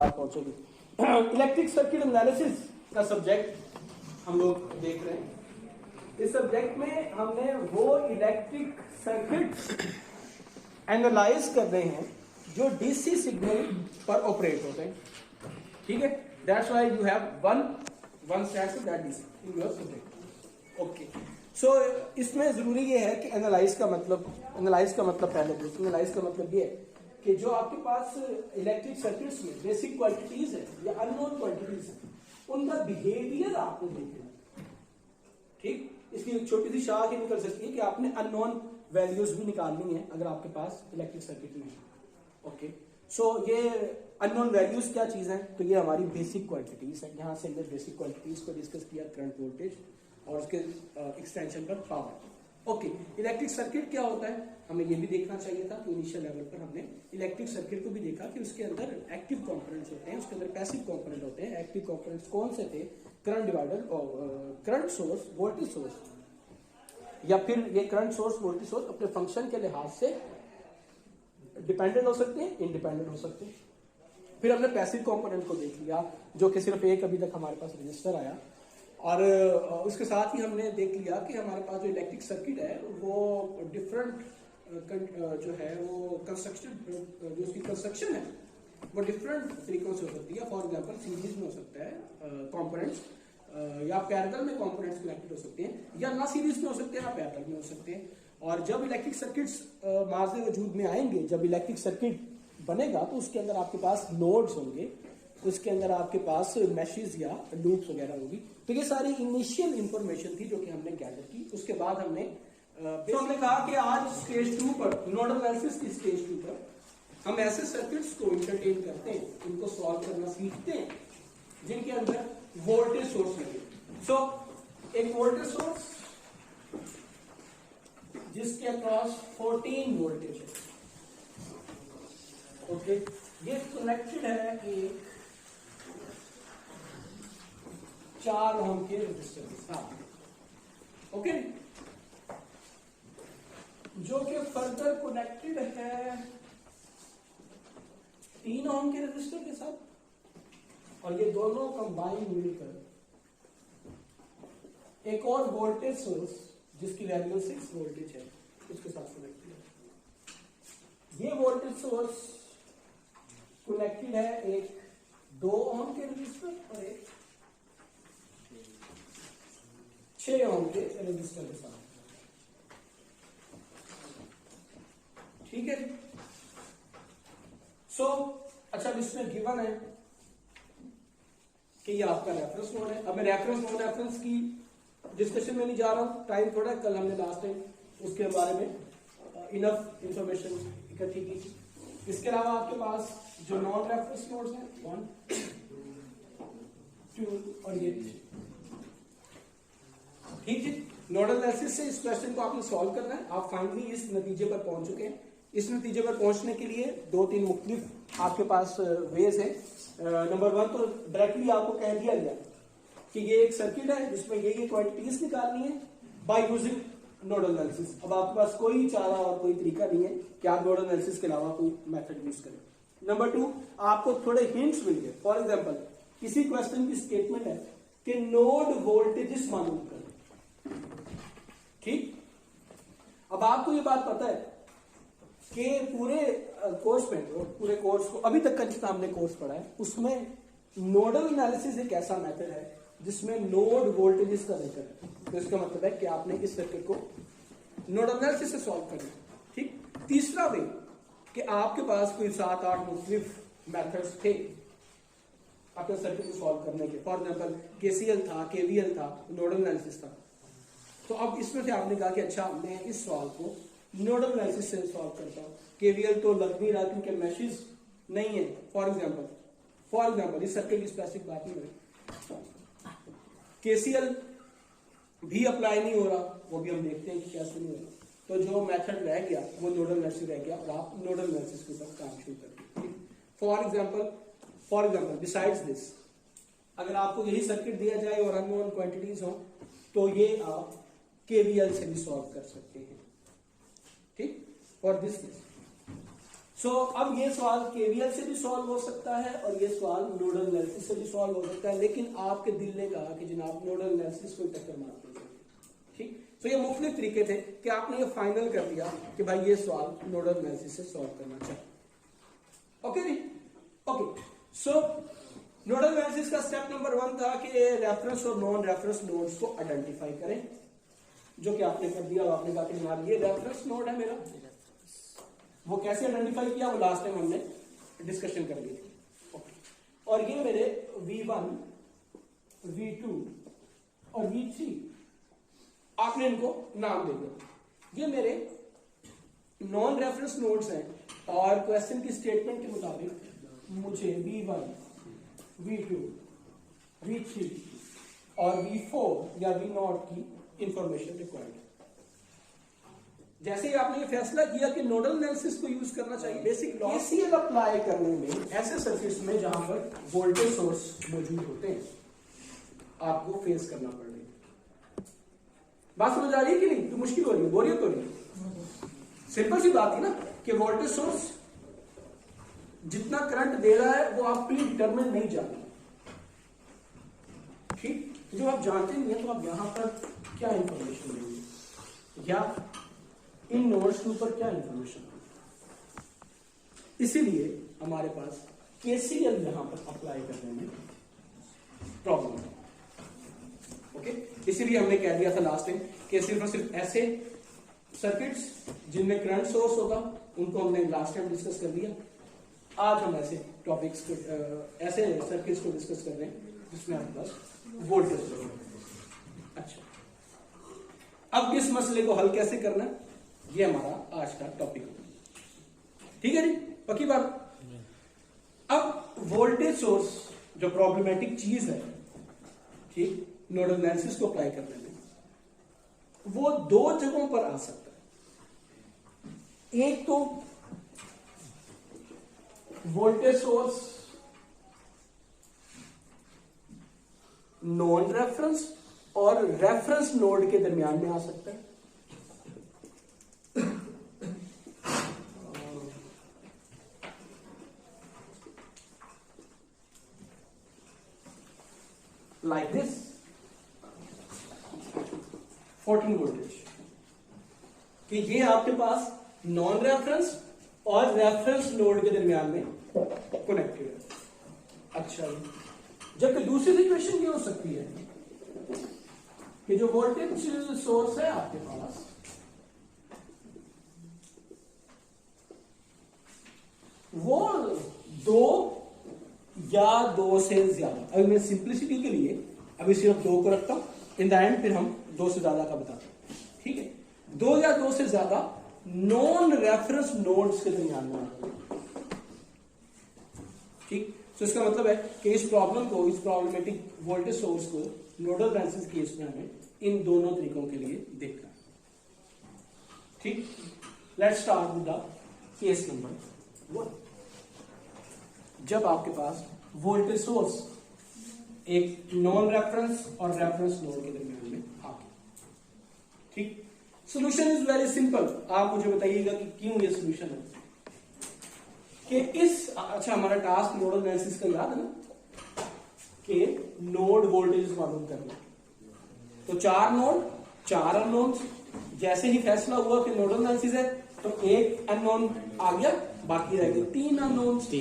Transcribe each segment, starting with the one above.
पहुंचोगी। Electric circuit analysis का subject हम लोग देख रहे हैं। इस सब्जेक्ट में हमने वो इलेक्ट्रिक सर्किट एनालाइज कर रहे हैं जो डीसी सिग्नल पर ऑपरेट होते हैं। ठीक है, that's why you have one stand to that DC in your subject. Okay, so इसमें जरूरी ये है कि एनालाइज का मतलब पहले देखो। एनालाइज का मतलब ये है कि जो आपके पास इलेक्ट्रिक सर्किट्स में बेसिक क्वांटिटीज है या अननोन क्वांटिटीज है, उनका बिहेवियर आपको देखना। ठीक, इसकी एक छोटी सी शाख ही निकल सकती है कि आपने अननोन वैल्यूज भी निकालनी है अगर आपके पास इलेक्ट्रिक सर्किट में है। ओके, सो ये अननोन वैल्यूज क्या चीज है? तो ये हमारी बेसिक क्वांटिटीज है। यहां से हमने बेसिक क्वांटिटीज को डिस्कस किया, करंट, वोल्टेज और उसके एक्सटेंशन पर पावर। ओके, इलेक्ट्रिक सर्किट क्या होता है हमें ये भी देखना चाहिए था। तो इनिशियल लेवल पर हमने इलेक्ट्रिक सर्किट को भी देखा कि उसके अंदर एक्टिव कंपोनेंट्स होते हैं, उसके अंदर पैसिव कंपोनेंट होते हैं। एक्टिव कंपोनेंट्स कौन से थे? करंट डिवाइडर और करंट सोर्स, वोल्टेज सोर्स, या फिर ये करंट सोर्स, वोल्टेज सोर्स अपने फंक्शन के लिहाज से डिपेंडेंट हो सकते हैं, इंडिपेंडेंट हो सकते हैं। फिर हमने पैसिव कंपोनेंट को देख लिया जो कि सिर्फ एक अभी तक हमारे पास रजिस्टर आया, और उसके साथ ही हमने देख लिया कि हमारे पास जो इलेक्ट्रिक सर्किट है वो डिफरेंट जो है वो कंस्ट्रक्शन, जो उसकी कंस्ट्रक्शन है वो डिफरेंट तरीकों से हो सकती है। फॉर एग्जांपल सीरीज में हो सकता है कंपोनेंट्स, या पैरेलल में कंपोनेंट्स कनेक्टेड हो सकते हैं, या ना सीरीज में हो सकते हैं ना पैरेलल में हो सकते हैं। और जब इलेक्ट्रिक सर्किट्स माज़ वजूद में आएंगे, जब इलेक्ट्रिक सर्किट बनेगा तो उसके अंदर आपके पास नोड्स होंगे, उसके अंदर आपके पास मैशेस या लूप्स वगैरह होगी। तो ये सारी इनिशियल इंफॉर्मेशन थी जो कि हमने गैदर की। उसके बाद हमने कहा कि आज स्टेज 2 पर, नोडल एनालिसिस की स्टेज 2 पर हम ऐसे सर्किट्स को इंटरटेन करते हैं, इनको सॉल्व करना सीखते हैं जिनके अंदर वोल्टेज सोर्स लगे। सो एक वोल्टेज सोर्स जिसके अक्रॉस 14 वोल्टेज है। ओके, ये कनेक्टेड है एक 4 ओम के रेजिस्टर के साथ। ओके, जो कि फर्दर कनेक्टेड है 3 ओम के रेजिस्टर के साथ, और ये दोनों कंबाइन मिलकर एक और वोल्टेज सोर्स जिसकी वैल्यू 6 वोल्टेज है उसके साथ कनेक्टेड है। ये वोल्टेज सोर्स कनेक्टेड है एक 2 ओम के रेजिस्टर और एक 6 ओम के रेजिस्टर के साथ। ठीक है, सो अच्छा, इसमें गिवन है कि ये आपका रेफरेंस नोड है। अब मैं रेफरेंस की डिस्कशन में नहीं जा रहा हूं, टाइम थोड़ा, कल हमने लास्ट टाइम उसके बारे में इनफ इंफॉर्मेशन इकट्ठी की थी। इसके अलावा आपके पास जो नॉन रेफरेंस नोड्स हैं 1, 2 और ये 3। ठीक है, नोडल एनालिसिस से इस क्वेश्चन को आपने सॉल्व करना है। आप फाइनली इस नतीजे पर पहुंच चुके हैं। इस नतीजे पर पहुंचने के लिए 2-3 मुख्तलिफ आपके पास वेज है। नंबर 1 तो डायरेक्टली आपको कह दिया गया कि ये एक सर्किट है जिसमें ये क्वांटिटीज निकालनी है बाय यूजिंग नोडल एनालिसिस। अब आपके पास कोई चारा और कोई तरीका नहीं है कि आप नोडल एनालिसिस के अलावा कोई मेथड यूज करें। नंबर 2, आपको थोड़े हिंट्स मिल गए। फॉर एग्जाम्पल, किसी क्वेश्चन की स्टेटमेंट है कि नोड वोल्टेजेस मालूम करें। ठीक, अब आपको ये बात पता है कि पूरे कोर्स को अभी तक का जितना हमने कोर्स पढ़ा है उसमें नोडल एनालिसिस एक ऐसा मेथड है जिसमें नोड वोल्टेजेस का जिक्र है। तो इसका मतलब है कि आपने इस सर्किट को नोडल एनालिसिस से सॉल्व करना है। ठीक, तीसरा वे कि आपके पास कोई 7-8 मुख्तलिफ मेथड्स थे अपने सर्किट को सॉल्व करने के। फॉर एग्जाम्पल, केसीएल था, केवीएल था, नोडल एनालिसिस था। तो अब इसमें से आपने कहा कि अच्छा, मैं इस सवाल को नोडल एनालिसिस से सॉल्व करता हूं। केवीएल तो लग नहीं रहा क्योंकि मैशेस नहीं है। फॉर एग्जाम्पल इस सर्किट की स्पेसिफिक बात नहीं हो रही, केसीएल भी अप्लाई नहीं हो रहा, वो भी हम देखते हैं कि कैसे नहीं हो रहा। तो जो मेथड रह गया वो नोडल एनालिसिस रह गया, और आप नोडल एनालिसिस के ऊपर काम शुरू करते हैं। फॉर एग्जाम्पल बिसाइड्स दिस, अगर आपको यही सर्किट दिया जाए और अननोन क्वांटिटीज हो तो ये आप केवीएल से भी सॉल्व कर सकते हैं। ठीक, फॉर दिस केस सो अब ये सवाल केवीएल से भी सॉल्व हो सकता है और ये सवाल नोडल एनालिसिस से भी सॉल्व हो सकता है, लेकिन आपके दिल ने कहा कि जनाब नोडल एनालिसिस को टक्कर मार दीजिए। ठीक, तो ये मुख्तलिफ तरीके थे कि आपने ये फाइनल कर दिया कि भाई ये सवाल नोडल एनालिसिस से सॉल्व करना चाहिए। ओके जी, ओके। सो नोडल एनालिसिस का स्टेप नंबर 1 था कि रेफरेंस और नॉन रेफरेंस नोड्स को आइडेंटिफाई करें, जो कि आपने कर दिया और आपने कहा कि जनाब ये रेफरेंस नोड है मेरा। वो कैसे आइडेंटिफाई किया वो लास्ट टाइम हमने डिस्कशन कर ली थी। ओके, और ये मेरे V1, V2 और V3 आपने इनको नाम दे दिया। ये मेरे नॉन रेफरेंस नोड्स हैं और क्वेश्चन की स्टेटमेंट के मुताबिक मुझे V1, V2, V3 और V4 या V0 की इंफॉर्मेशन रिक्वायर्ड है। जैसे ही आपने ये फैसला किया कि नोडल एनालिसिस को यूज करना चाहिए, बेसिक लॉ केसीएल अप्लाई करने में ऐसे सर्किट्स में जहां पर वोल्टेज सोर्स मौजूद होते हैं आपको फेस करना पड़ेगा। बात समझ आ रही है कि नहीं? तो मुश्किल हो रही है, बोरियत हो रही है? सिंपल सी बात है ना कि वोल्टेज सोर्स जितना करंट दे रहा है वो आप प्री डिटरमिन नहीं जानते। ठीक, जो आप जानते नहीं है तो आप यहां पर क्या इंफॉर्मेशन देंगे या इन नोड्स के ऊपर क्या इंफॉर्मेशन है। इसीलिए हमारे पास केसीएल यहां पर अप्लाई करने में प्रॉब्लम है। ओके, इसीलिए हमने कह दिया था लास्ट टाइम कि सिर्फ और सिर्फ ऐसे सर्किट्स जिनमें करंट सोर्स होगा उनको हमने लास्ट टाइम डिस्कस कर दिया। आज हम ऐसे टॉपिक्स को ऐसे सर्किट्स को डिस्कस कर रहे हैं जिसमें आपके पास वोल्टेज होगा। अच्छा, अब इस मसले को हल कैसे करना है ये हमारा आज का टॉपिक होगा। ठीक है जी, पक्की बात। अब वोल्टेज सोर्स जो प्रॉब्लमेटिक चीज है, ठीक, नोडल एनालिसिस को अप्लाई करने में वो दो जगहों पर आ सकता है। एक तो वोल्टेज सोर्स नॉन रेफरेंस और रेफरेंस नोड के दरमियान में आ सकता है। like this 14 वोल्टेज कि ये आपके पास नॉन रेफरेंस और रेफरेंस नोड के दरमियान में कनेक्टेड है। अच्छा, जबकि दूसरी सिचुएशन ये हो सकती है कि जो वोल्टेज सोर्स है आपके पास वो दो या दो से ज्यादा, अभी मैं सिंप्लिसिटी के लिए अभी सिर्फ दो को रखता हूं, इन द एंड फिर हम दो से ज्यादा का बताते हैं। ठीक है, दो या दो से ज्यादा नॉन रेफरेंस नोड्स के दरमियान में। ठीक, तो इसका मतलब है कि इस प्रॉब्लम को, इस प्रॉब्लमेटिक वोल्टेज सोर्स को नोडल एनालिसिस केस में हमें इन दोनों तरीकों के लिए देखना है। ठीक, let's start with the case number 1। जब आपके पास वोल्टेज सोर्स एक नॉन रेफरेंस और रेफरेंस नोड के दरमियान में आ गया। ठीक, सॉल्यूशन इज वेरी सिंपल। आप मुझे बताइएगा कि क्यों ये सॉल्यूशन है कि इस, अच्छा हमारा टास्क नोडल एनालिसिस का याद है ना कि नोड वोल्टेज मालूम करना। तो चार नोड, चार अननोन्स, जैसे ही फैसला हुआ कि नोडल एनालिसिस है तो एक अननोन आ गया, बाकी रह गए तीन अननोन्स।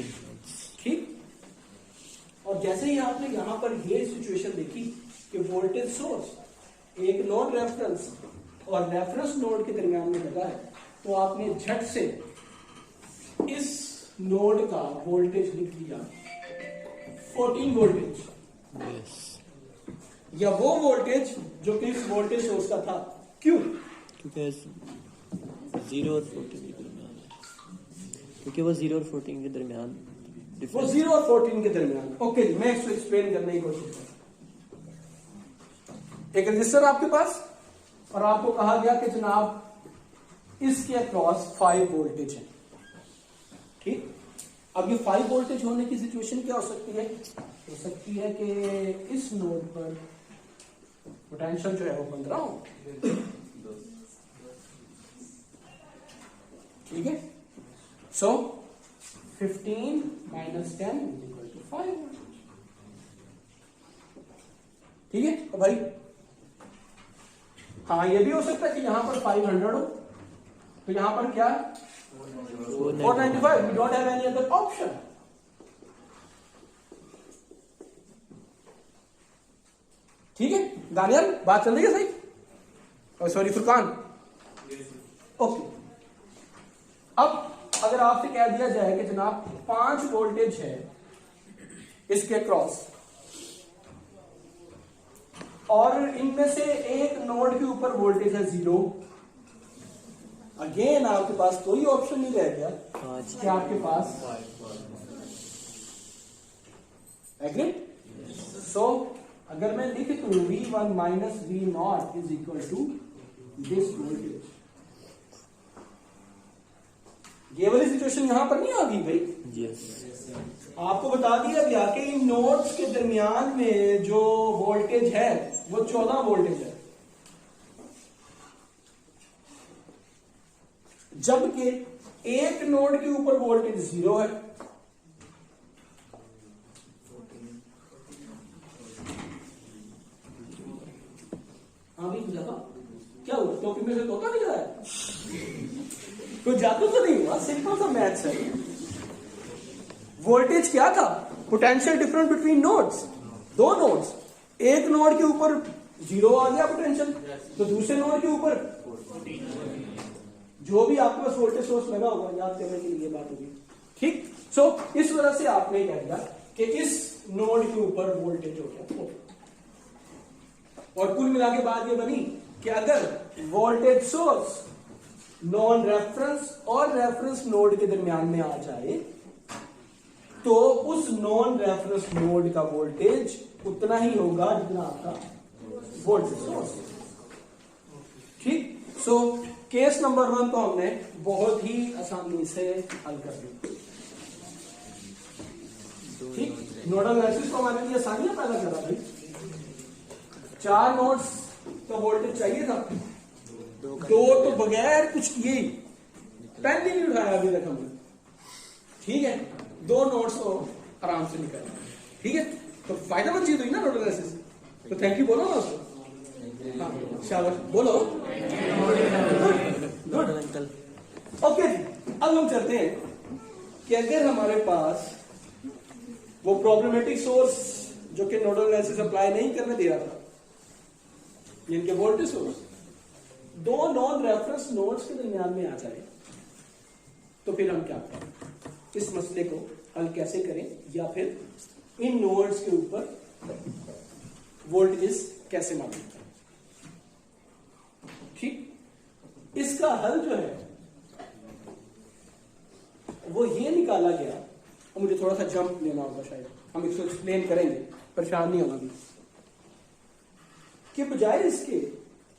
ठीक, और जैसे ही आपने यहां पर ये सिचुएशन देखी कि वोल्टेज सोर्स एक नोड रेफरेंस और रेफरेंस नोड के दरमियान में लगा है, तो आपने झट से इस नोड का वोल्टेज लिख दिया 14 वोल्टेज। या वो वोल्टेज जो कि इस वोल्टेज सोर्स का था। क्यों? क्योंकि 0 और 14 के दरमियान है, क्योंकि वो 0 और 14 के दरमियान, वो 0 और 14 के दरमियान। ओके जी, मैं इसको एक्सप्लेन करने की कोशिश करूं। एक रजिस्टर आपके पास और आपको कहा गया कि जनाब इसके अक्रॉस 5 वोल्टेज है। ठीक, अब ये 5 वोल्टेज होने की सिचुएशन क्या हो सकती है? हो सकती है कि इस नोड पर पोटेंशियल जो है वो 15 हो। ठीक है, सो 15 माइनस 10 इक्वल टू 5 वोल्ट। ठीक है तो भाई, हाँ ये भी हो सकता है कि यहां पर 500 हो, तो यहां पर क्या 495, we don't have any other option. ठीक है दानियल, बात चल रही है सही? और सॉरी फुरकान, ओके। अब अगर आपसे कह दिया जाए कि जनाब 5 वोल्टेज है इसके क्रॉस, और इनमें से एक नोड के ऊपर वोल्टेज है 0, अगेन आपके पास कोई ऑप्शन नहीं रह गया कि आपके पास एग्री। सो अगर मैं लिख दूं V1 minus V0 is equal to this voltage, ये वाली सिचुएशन यहां पर नहीं आ गई भाई? yes. आपको बता दिया गया कि इन नोड्स के दरमियान में जो वोल्टेज है वो 14 वोल्टेज है, जबकि एक नोड के ऊपर वोल्टेज 0 है। हाँ भी जाता क्या हुआ? टोपी में से तोता निकला है? कोई जादू तो नहीं हुआ, सिंपल सा मैथ्स है। वोल्टेज क्या था? पोटेंशियल डिफरेंस बिटवीन नोड्स, दो नोड्स, एक नोड के ऊपर 0 आ गया पोटेंशियल, तो दूसरे नोड के ऊपर जो भी आपके पास वोल्टेज सोर्स लगा होगा, याद करने के लिए बात होगी। ठीक, सो इस वजह से आपने कह दिया कि इस नोड के ऊपर वोल्टेज हो गया, और कुल मिला के बात ये बनी कि अगर वोल्टेज सोर्स नॉन रेफरेंस और रेफरेंस नोड के दरमियान में आ जाए तो उस नॉन रेफरेंस नोड का वोल्टेज उतना ही होगा जितना आपका वोल्टेज सोर्स। ठीक, सो केस नंबर 1 तो हमने बहुत ही आसानी से हल कर दी। ठीक, नोडल एनालिसिस को हमारे लिए आसानियां पैदा करा भाई। 4 नोड्स का वोल्टेज चाहिए था, 2 तो बगैर कुछ किए ही, पेन भी नहीं उठाया अभी तक हमने। ठीक है, 2 नोड्स को आराम से निकल। ठीक है, तो फायदेमंद चीज हुई ना नोडल एनालिसिस, तो थैंक यू बोलो ना उसको। हाँ, शाबाश बोलो, गुड अंकल। ओके, अब हम चलते हैं कि अगर हमारे पास वो प्रॉब्लमेटिक सोर्स जो कि नोडल एनालिसिस अप्लाई नहीं करने दे रहा था, इनके voltage source 2 non reference nodes के दरमियान में आ जाए, तो फिर हम क्या करें? इस मसले को हल कैसे करें, या फिर इन नोड्स के ऊपर वोल्टेज कैसे मालूम करें? ठीक, इसका हल जो है वो ये निकाला गया, और मुझे थोड़ा सा जंप लेना होगा, शायद हम इसको एक्सप्लेन करेंगे, परेशान नहीं होना भी, कि बजाय इसके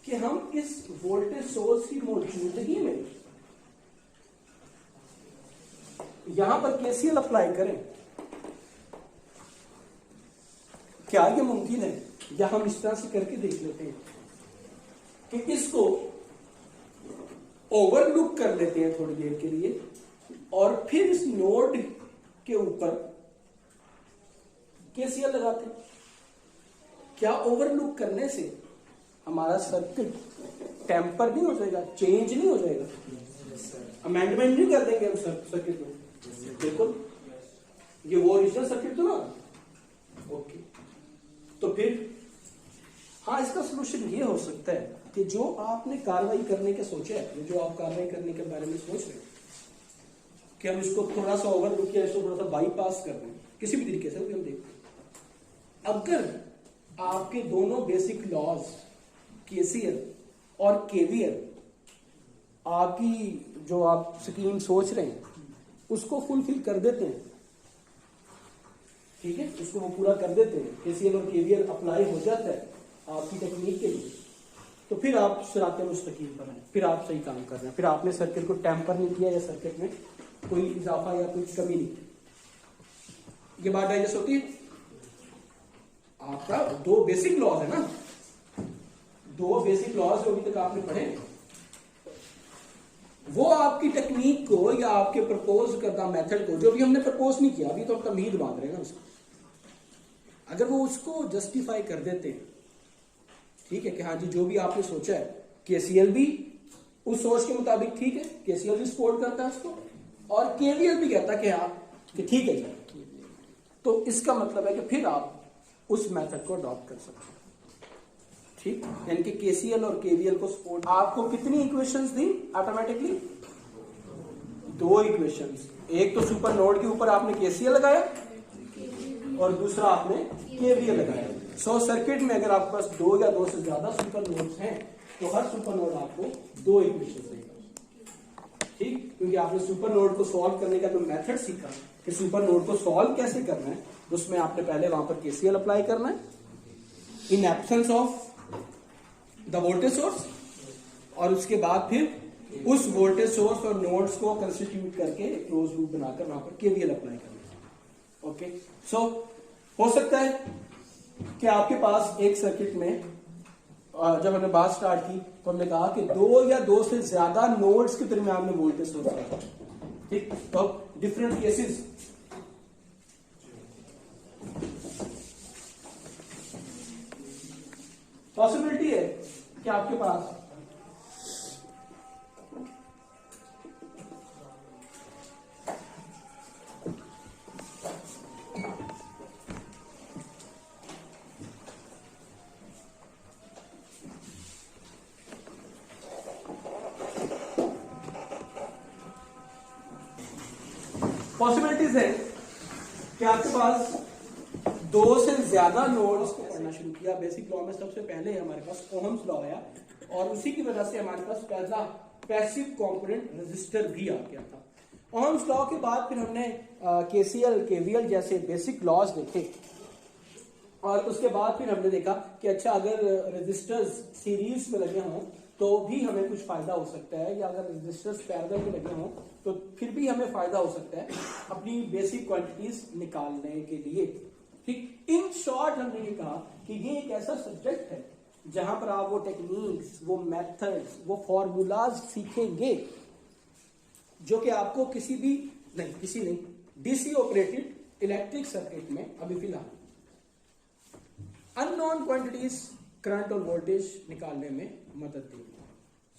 कि हम इस वोल्टेज सोर्स की मौजूदगी में यहां पर केसीएल अप्लाई करें, क्या ये मुमकिन है? या हम इस तरह से करके देख लेते हैं कि इसको ओवरलुक कर लेते हैं थोड़ी देर के लिए, और फिर इस नोड के ऊपर केसीएल लगाते हैं। क्या ओवरलुक करने से हमारा सर्किट टेम्पर नहीं हो जाएगा, चेंज नहीं हो जाएगा, अमेंडमेंट नहीं कर देंगे हम सर्किट में? बिल्कुल, ये वो ओरिजिनल सर्किट तो ना। ओके, तो फिर हाँ, इसका सोल्यूशन ये हो सकता है कि जो आपने कार्रवाई करने के सोचा है, जो आप कार्रवाई करने के बारे में सोच रहे हैं, कि हम इसको थोड़ा सा ओवरलुक या इसको थोड़ा सा बाईपास कर दें, किसी भी तरीके से हम देखते हैं। अगर आपके दोनों बेसिक लॉज केसीएल और केवीएल, आपकी जो आप स्कीम सोच रहे हैं उसको फुलफिल कर देते हैं, ठीक है, उसको वो पूरा कर देते हैं, केसीएल और केवीएल अप्लाई हो जाता है आपकी टेक्निक के लिए, तो फिर आप सिराते मुस्तकीम पर हैं, फिर आप सही काम कर रहे हैं, फिर आपने सर्किट को टेम्पर नहीं किया या सर्किट में कोई इजाफा या कोई कमी नहीं की। ये बात डाइजेस्ट होती है? आपका 2 बेसिक लॉज है ना, 2 बेसिक लॉज जो अभी तक आपने पढ़े, वो आपकी टेक्निक को या आपके प्रपोज करदा मेथड को, जो भी हमने प्रपोज नहीं किया, अभी तो हम तमहीद बांध रहे हैं ना उसको, अगर वो उसको जस्टिफाई कर देते हैं, ठीक है, कि हाँ जी जो भी आपने सोचा है, केसीएल भी उस सोच के मुताबिक ठीक है, केसीएल भी सपोर्ट करता है उसको, और केवीएल भी कहता है कि हाँ कि ठीक है जी, तो इसका मतलब है कि फिर आप उस मेथड को अडॉप्ट कर सकते हैं, ठीक। यानी कि केसीएल और केवीएल को सपोर्ट। आपको कितनी इक्वेशंस दी ऑटोमेटिकली? 2 इक्वेशंस, एक तो सुपर नोड के ऊपर आपने केसीएल लगाया और दूसरा आपने केवीएल लगाया। सो सर्किट में अगर आपके पास 2 या 2 से ज्यादा सुपर नोड्स हैं तो हर सुपर नोड आपको 2 इक्वेशन देगा, ठीक, क्योंकि आपने सुपर नोड को सॉल्व करने का जो मेथड सीखा कि सुपर नोड को सॉल्व कैसे करना है, उसमें आपने पहले वहां पर केसीएल अप्लाई करना है in absence of the voltage source, और उसके बाद फिर उस वोल्टेज सोर्स और नोड्स को कंस्टिट्यूट करके क्लोज लूप बनाकर वहां पर केवीएल अप्लाई करना है। ओके, सो हो सकता है कि आपके पास एक सर्किट में जब हमने बात स्टार्ट की तो हमने कहा कि 2 या 2 से ज्यादा नोड्स के दरमियान में वोल्टेज सोर्स है, ठीक। तो डिफरेंट केसेस, पॉसिबिलिटी है कि आपके पास पॉसिबिलिटीज है कि आपके पास 2 से ज्यादा नोड्स को पढ़ना शुरू किया। बेसिक लॉ में सबसे पहले हमारे पास ओहम्स लॉ आया और उसी की वजह से हमारे पास पहला पैसिव कंपोनेंट रेजिस्टर भी आ गया था। ओहम्स लॉ के बाद फिर हमने केसीएल केवीएल जैसे बेसिक लॉज देखे और उसके बाद फिर हमने देखा कि अच्छा अगर रेजिस्टर्स सीरीज में लगे हों तो भी हमें कुछ फायदा हो सकता है, या अगर रेजिस्टर्स पैरेलल में लगे हों तो फिर भी हमें फायदा हो सकता है अपनी बेसिक क्वांटिटीज निकालने के लिए, ठीक। इन शॉर्ट हमने ये कहा कि ये एक ऐसा सब्जेक्ट है जहां पर आप वो टेक्निक्स, वो मेथड्स, वो फॉर्मूलाज सीखेंगे जो कि आपको किसी नहीं डीसी ऑपरेटेड इलेक्ट्रिक सर्किट में अभी फिलहाल अननोन क्वांटिटीज करंट और वोल्टेज निकालने में मदद देगी।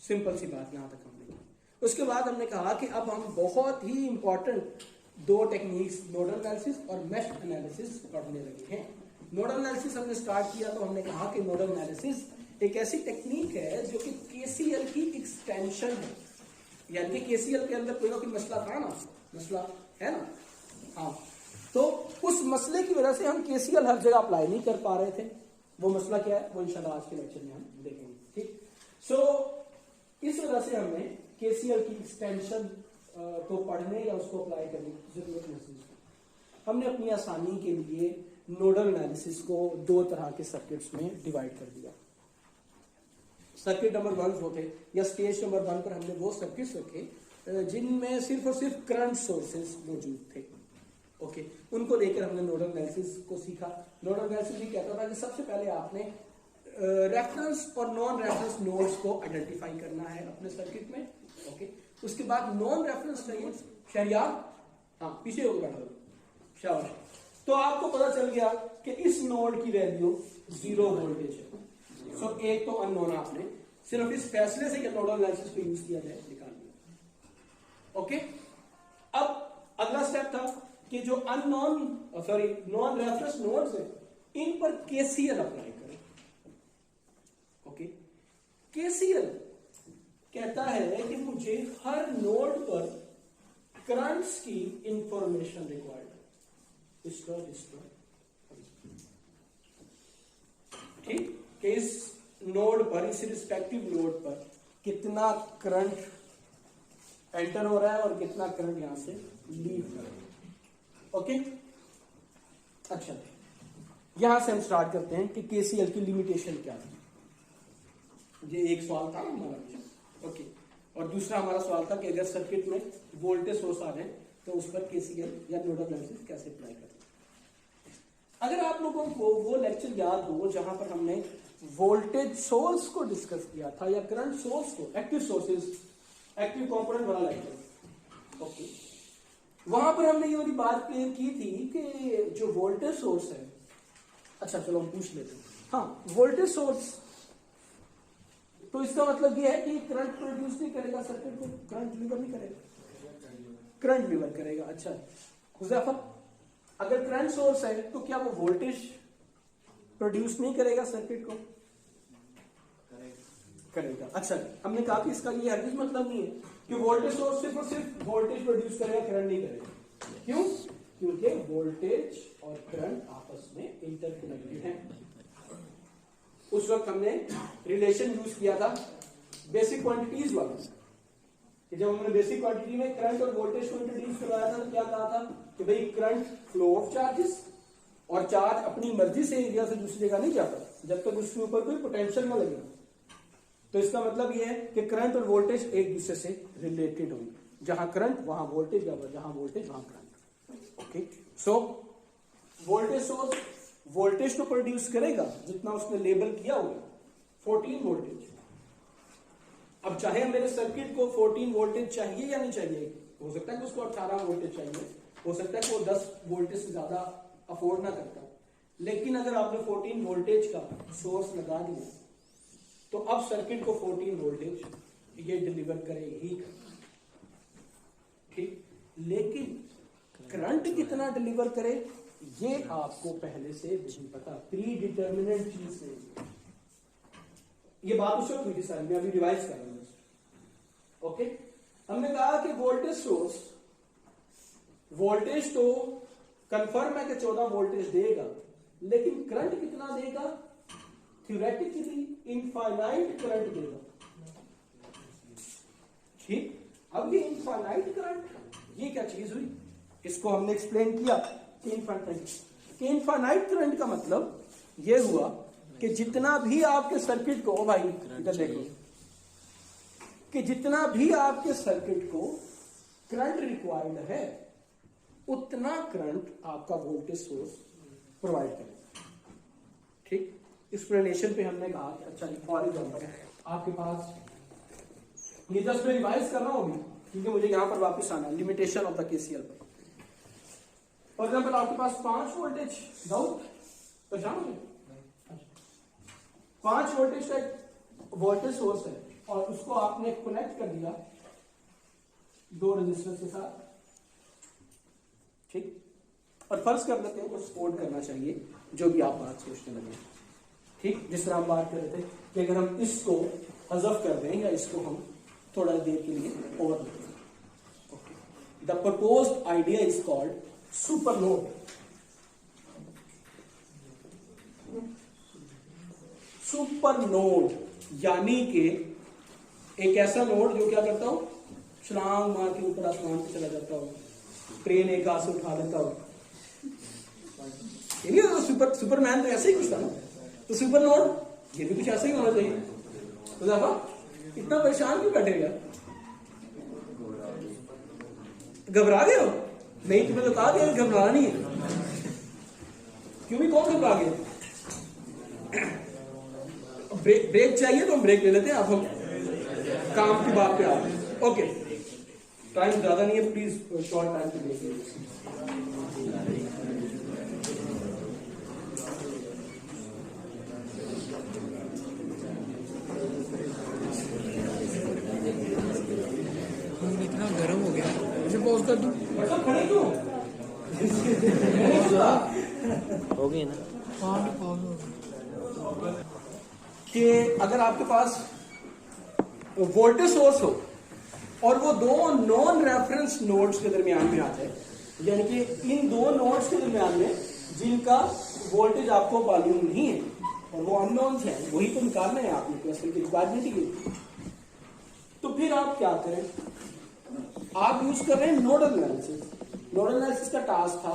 सिंपल सी बात यहां तक हमने की। उसके बाद हमने कहा कि अब हम बहुत ही इंपॉर्टेंट 2 टेक्निक्स, नोडल एनालिसिस और मेश एनालिसिस पढ़ने लगे हैं। नोडल एनालिसिस हमने स्टार्ट किया तो हमने कहा कि नोडल एनालिसिस एक ऐसी टेक्निक है जो कि केसीएल की एक्सटेंशन है, यानी कि केसीएल के अंदर कोई ना कोई मसला था ना, मसला है ना, हाँ, तो उस मसले की वजह से हम केसीएल हर जगह अप्लाई नहीं कर पा रहे थे। वो मसला क्या है वो इंशाल्लाह आज के लेक्चर में हम देखेंगे, ठीक। सो इस वजह से हमने केसीएल की एक्सटेंशन को पढ़ने या उसको अप्लाई करने की जरूरत महसूस की। हमने अपनी आसानी के लिए नोडल एनालिसिस को 2 तरह के सर्किट्स में डिवाइड कर दिया। सर्किट नंबर 1 जो थे या स्टेज नंबर 1 पर हमने वो सर्किट्स रखे जिनमें सिर्फ और सिर्फ करंट सोर्सेज मौजूद थे, ओके, उनको लेकर हमने नोडल एनालिसिस को सीखा। नोडल एनालिसिस भी कहता था कि सबसे पहले आपने रेफरेंस और नॉन रेफरेंस नोड्स को आइडेंटिफाई करना है अपने सर्किट में, ओके। उसके बाद नॉन रेफरेंस चाहिए शहरियार, हाँ पीछे होकर बैठा दो, शाबाश। तो आपको पता चल गया कि इस नोड की वैल्यू 0 वोल्टेज है। सो एक तो अननोन आपने सिर्फ इस फैसले से कि नोडल एनालिसिस को यूज किया जाए निकाल लिया, ओके। अब अगला स्टेप था कि जो नॉन रेफरेंस नोड्स है इन पर केसीएल अप्लाई करें, ओके। केसीएल कहता है कि मुझे हर नोड पर करंट्स की इंफॉर्मेशन रिक्वायर्ड है, ठीक, कि इस नोड पर, इस रिस्पेक्टिव नोड पर कितना करंट एंटर हो रहा है और कितना करंट यहां से लीव कर रहा है, ओके। अच्छा, यहां से हम स्टार्ट करते हैं कि केसीएल की लिमिटेशन क्या थी। ये एक सवाल था हमारा, ओके। और दूसरा हमारा सवाल था कि अगर सर्किट में वोल्टेज सोर्स आ जाए तो उस पर केसीएल या नोडल एनालिसिस कैसे अप्लाई करें। अगर आप लोगों को वो लेक्चर याद हो जहां पर हमने वोल्टेज सोर्स को डिस्कस किया था या करंट सोर्स को, एक्टिव सोर्सेज एक्टिव कंपोनेंट वाला लेक्चर। ओके, वहां पर हमने ये वाली बात क्लियर की थी कि जो वोल्टेज सोर्स है, अच्छा चलो हम पूछ लेते हैं। हाँ, वोल्टेज सोर्स, तो इसका मतलब ये है कि करंट प्रोड्यूस नहीं करेगा सर्किट को, करंट डिलीवर नहीं करेगा, करंट डिलीवर करेगा। अच्छा हुज़ैफा, अगर करंट सोर्स है तो क्या वो वोल्टेज प्रोड्यूस नहीं करेगा सर्किट को? करेगा। अच्छा, हमने कहा कि इसका ये हरगिज़ मतलब नहीं है कि वोल्टेज सोर्स सिर्फ और सिर्फ वोल्टेज प्रोड्यूस करेगा, करंट नहीं करेगा। क्यों? क्योंकि वोल्टेज और करंट आपस में इंटरकनेक्टेड हैं। उस वक्त हमने रिलेशन यूज किया था बेसिक क्वांटिटीज वाला, कि जब हमने बेसिक क्वांटिटी में करंट और वोल्टेज को इंट्रोड्यूस करवाया था तो क्या कहा था कि भाई करंट फ्लो ऑफ चार्जेस, और चार्ज अपनी मर्जी से एरिया से दूसरी जगह नहीं जाता जब तक उसके ऊपर कोई पोटेंशियल ना लगे। तो इसका मतलब यह है कि करंट और वोल्टेज एक दूसरे से रिलेटेड होंगे, जहां करंट वहां वोल्टेज, जहां वोल्टेज वहां current. Okay, so voltage source voltage को प्रोड्यूस करेगा जितना उसने लेबल किया होगा 14 वोल्टेज। अब चाहे मेरे सर्किट को 14 वोल्टेज चाहिए या नहीं चाहिए, हो सकता है कि उसको 18 वोल्टेज चाहिए, हो सकता है कि वो 10 वोल्टेज से ज्यादा अफोर्ड ना करता, लेकिन अगर आपने 14 वोल्टेज का सोर्स लगा दिया तो अब सर्किट को 14 वोल्टेज ये डिलीवर करेगी। ठीक, लेकिन करंट कितना डिलीवर करे ये आपको पहले से नहीं पता, प्री डिटर्मिनेट चीज से। ये बात उस वक्त हुई थी सर, मैं अभी रिवाइज कर रहा हूं। ओके, हमने कहा कि वोल्टेज सोर्स वोल्टेज तो कंफर्म है कि 14 वोल्टेज देगा, लेकिन करंट कितना देगा? थ्योरेटिकली इनफाइनाइट करंट देगा। ठीक, अब ये इनफाइनाइट करंट ये क्या चीज हुई, इसको हमने एक्सप्लेन किया कि इनफाइनाइट करंट का मतलब ये हुआ कि जितना भी आपके सर्किट को, भाई इधर देखो, कि जितना भी आपके सर्किट को करंट रिक्वायर्ड है उतना करंट आपका वोल्टेज सोर्स प्रोवाइड करेगा। ठीक, इस रिलेशन पे हमने कहा कि अच्छा फॉर एग्जाम्पल आपके पास, ये जस्ट मैं रिवाइज कर रहा हूं अभी क्योंकि मुझे यहां पर वापस आना है लिमिटेशन ऑफ द केसीएल पर। फॉर एग्जाम्पल आपके पास 5 वोल्टेज, डाउट परेशान हो गए, 5 वोल्टेज का एक वोल्टेज सोर्स है और उसको आपने कनेक्ट कर दिया 2 रेजिस्टर के साथ। ठीक, और फर्ज कर लेते हैं को सपोर्ट करना चाहिए, जो भी आप बात सोचने लगे। ठीक, जिस तरह हम बात कर रहे थे कि अगर हम इसको हज़फ कर दें या इसको हम थोड़ा देर के लिए और the proposed idea is called super node. Super node यानी कि एक ऐसा नोड जो क्या करता हो, छलांग मार के ऊपर आसमान पे चला जाता हो, ट्रेन एक हाथ से उठा लेता हो। तो सुपरमैन तो ऐसे ही कुछ था ना, तो सुपर नोड ये भी कुछ ऐसा ही होना चाहिए। तो इतना परेशान क्यों बैठे गया, घबरा गए हो? नहीं, तुम्हें तो कहा गया घबराना नहीं है। क्यों भी, कौन घबरा गया? ब्रेक चाहिए तो हम ब्रेक ले लेते हैं, आप हम काम की बात पे आते। ओके, टाइम ज्यादा नहीं है, प्लीज शॉर्ट टाइम पे देखिए। इतना गर्म हो गया, मुझे पॉज कर दूं? खड़े क्यों हो गई ना कि अगर आपके पास वोल्टेज सोर्स हो और वो 2 नॉन रेफरेंस नोड्स के दरमियान में आ जाए, यानी कि इन 2 नोड्स के दरमियान में जिनका वोल्टेज आपको मालूम नहीं है और वो अननोन्स है, वही तो निकालना है आपने, क्वेश्चन की रिक्वायरमेंट ही। तो फिर आप क्या करें, आप यूज कर रहे हैं नोडल एनालिसिस। नोडल एनालिसिस का टास्क था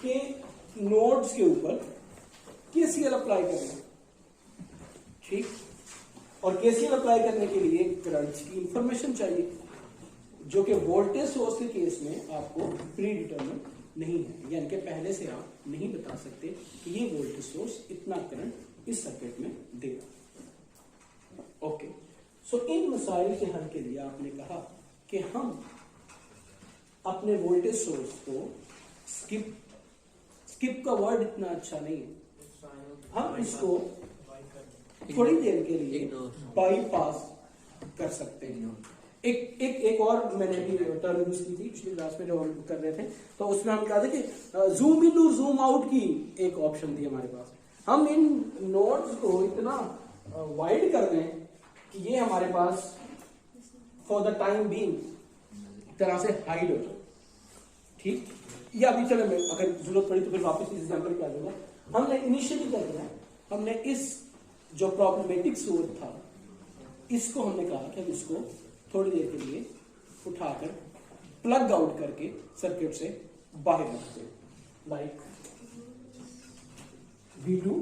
कि नोड्स के ऊपर केसीएल अप्लाई करना। ठीक, और केसीएल अप्लाई करने के लिए करंट की इंफॉर्मेशन चाहिए, जो कि वोल्टेज सोर्स के केस में आपको प्री डिटरमिन नहीं है, यानी कि पहले से आप नहीं बता सकते कि ये वोल्टेज सोर्स इतना करंट इस सर्किट में देगा। ओके, सो इन मसाइल के हल के लिए आपने कहा कि हम अपने वोल्टेज सोर्स को स्किप का वर्ड इतना अच्छा नहीं है, हम इसको थोड़ी देर के लिए बाईपास कर सकते हैं। एक और मैंने भी टर्म यूज की थी पिछली क्लास में, जो हम कर रहे थे, तो उसमें हम कहा था कि जूम इन और जूम आउट की एक ऑप्शन थी हमारे पास। हम इन नोड्स को इतना वाइड कर दें कि ये हमारे पास फॉर द टाइम बीइंग एक तरह से हाइड हो जाए, ठीक। या अभी चलो मैं अगर जरूरत पड़ी तो फिर वापस इस एग्जांपल पे आ जाऊंगा। हमने इनिशियली क्या किया, हमने इस जो प्रॉब्लमेटिक सोर्स था इसको हमने कहा कि हम इसको थोड़ी देर के लिए उठाकर प्लग आउट करके सर्किट से बाहर रखते हैं, लाइक V2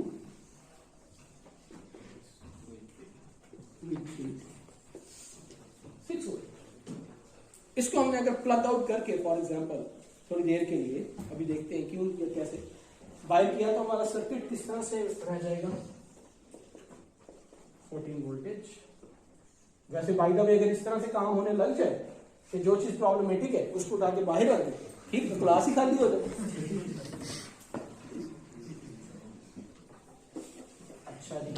V3 6 वोल्ट। इसको हमने अगर प्लग आउट करके फॉर एग्जांपल थोड़ी देर के लिए, अभी देखते हैं क्यों किया, कैसे बाहर किया, तो हमारा सर्किट किस तरह से रह जाएगा 14 वोल्टेज। वैसे बाय द वे अगर इस तरह से काम होने लग जाए कि जो चीज प्रॉब्लमेटिक है उसको उठा के बाहर रख दे, ठीक, तो क्लास ही खाली हो जाए। अच्छा जी,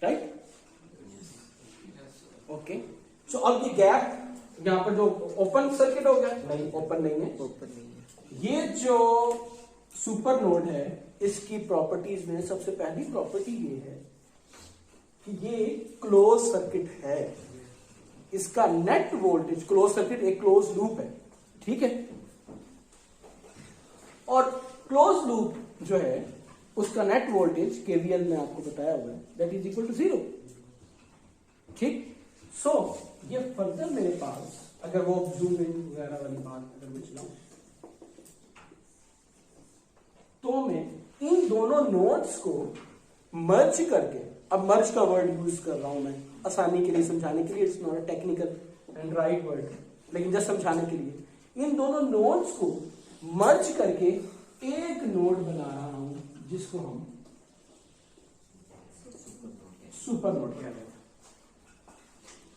राइट, ओके। सो अब ये गैप यहाँ पर जो ओपन सर्किट हो गया, नहीं ओपन नहीं है, ओपन नहीं है। ये जो सुपर नोड है इसकी प्रॉपर्टीज में सबसे पहली प्रॉपर्टी ये है कि ये क्लोज सर्किट है। इसका नेट वोल्टेज, क्लोज सर्किट एक क्लोज लूप है, ठीक है, और क्लोज लूप जो है उसका नेट वोल्टेज केवीएल में आपको बताया हुआ है दैट इज इक्वल टू 0, ठीक। सो ये फर्दर मेरे पास अगर वो जूम इन वगैरह वाली बात अगर मैं चलाऊं तो मैं इन दोनों नोड्स को मर्ज करके, अब मर्ज का वर्ड यूज कर रहा हूं मैं आसानी के लिए समझाने के लिए, it's not a technical and right word, लेकिन जस्ट समझाने के लिए, इन दोनों नोड्स को मर्ज करके एक नोड बना रहा हूं जिसको हम सुपर नोड कहते हैं।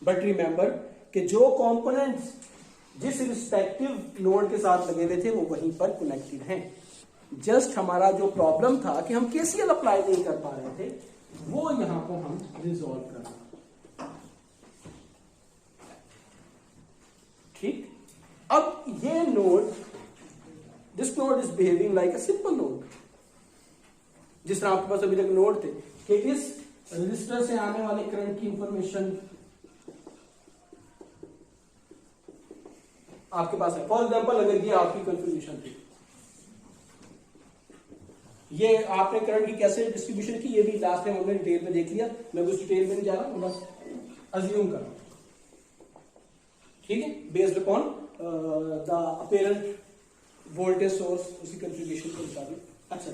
बट रिमेंबर कि जो कंपोनेंट्स जिस रिस्पेक्टिव नोड के साथ लगे हुए थे वो वहीं पर कनेक्टेड हैं। जस्ट हमारा जो प्रॉब्लम था कि हम केसीएल अप्लाई नहीं कर पा रहे थे, वो यहां पर हम रिजॉल्व कर रहे हैं, ठीक। अब ये node, this node is behaving like a simple node, जिस तरह आपके पास अभी तक नोड थे कि इस रजिस्टर से आने वाले करंट की इंफॉर्मेशन आपके पास है। फॉर एग्जांपल अगर ये आपकी कंफर्मेशन थी, ये आपने करंट की कैसे डिस्ट्रीब्यूशन की, ये भी लास्ट टाइम हमने डिटेल में देख लिया, मैं कुछ डिटेल में नहीं जा रहा हूं, बस अज्यूम कर रहा हूं, ठीक है, based upon the apparent voltage source उसकी कंट्रीब्यूशन के मुताबिक। अच्छा,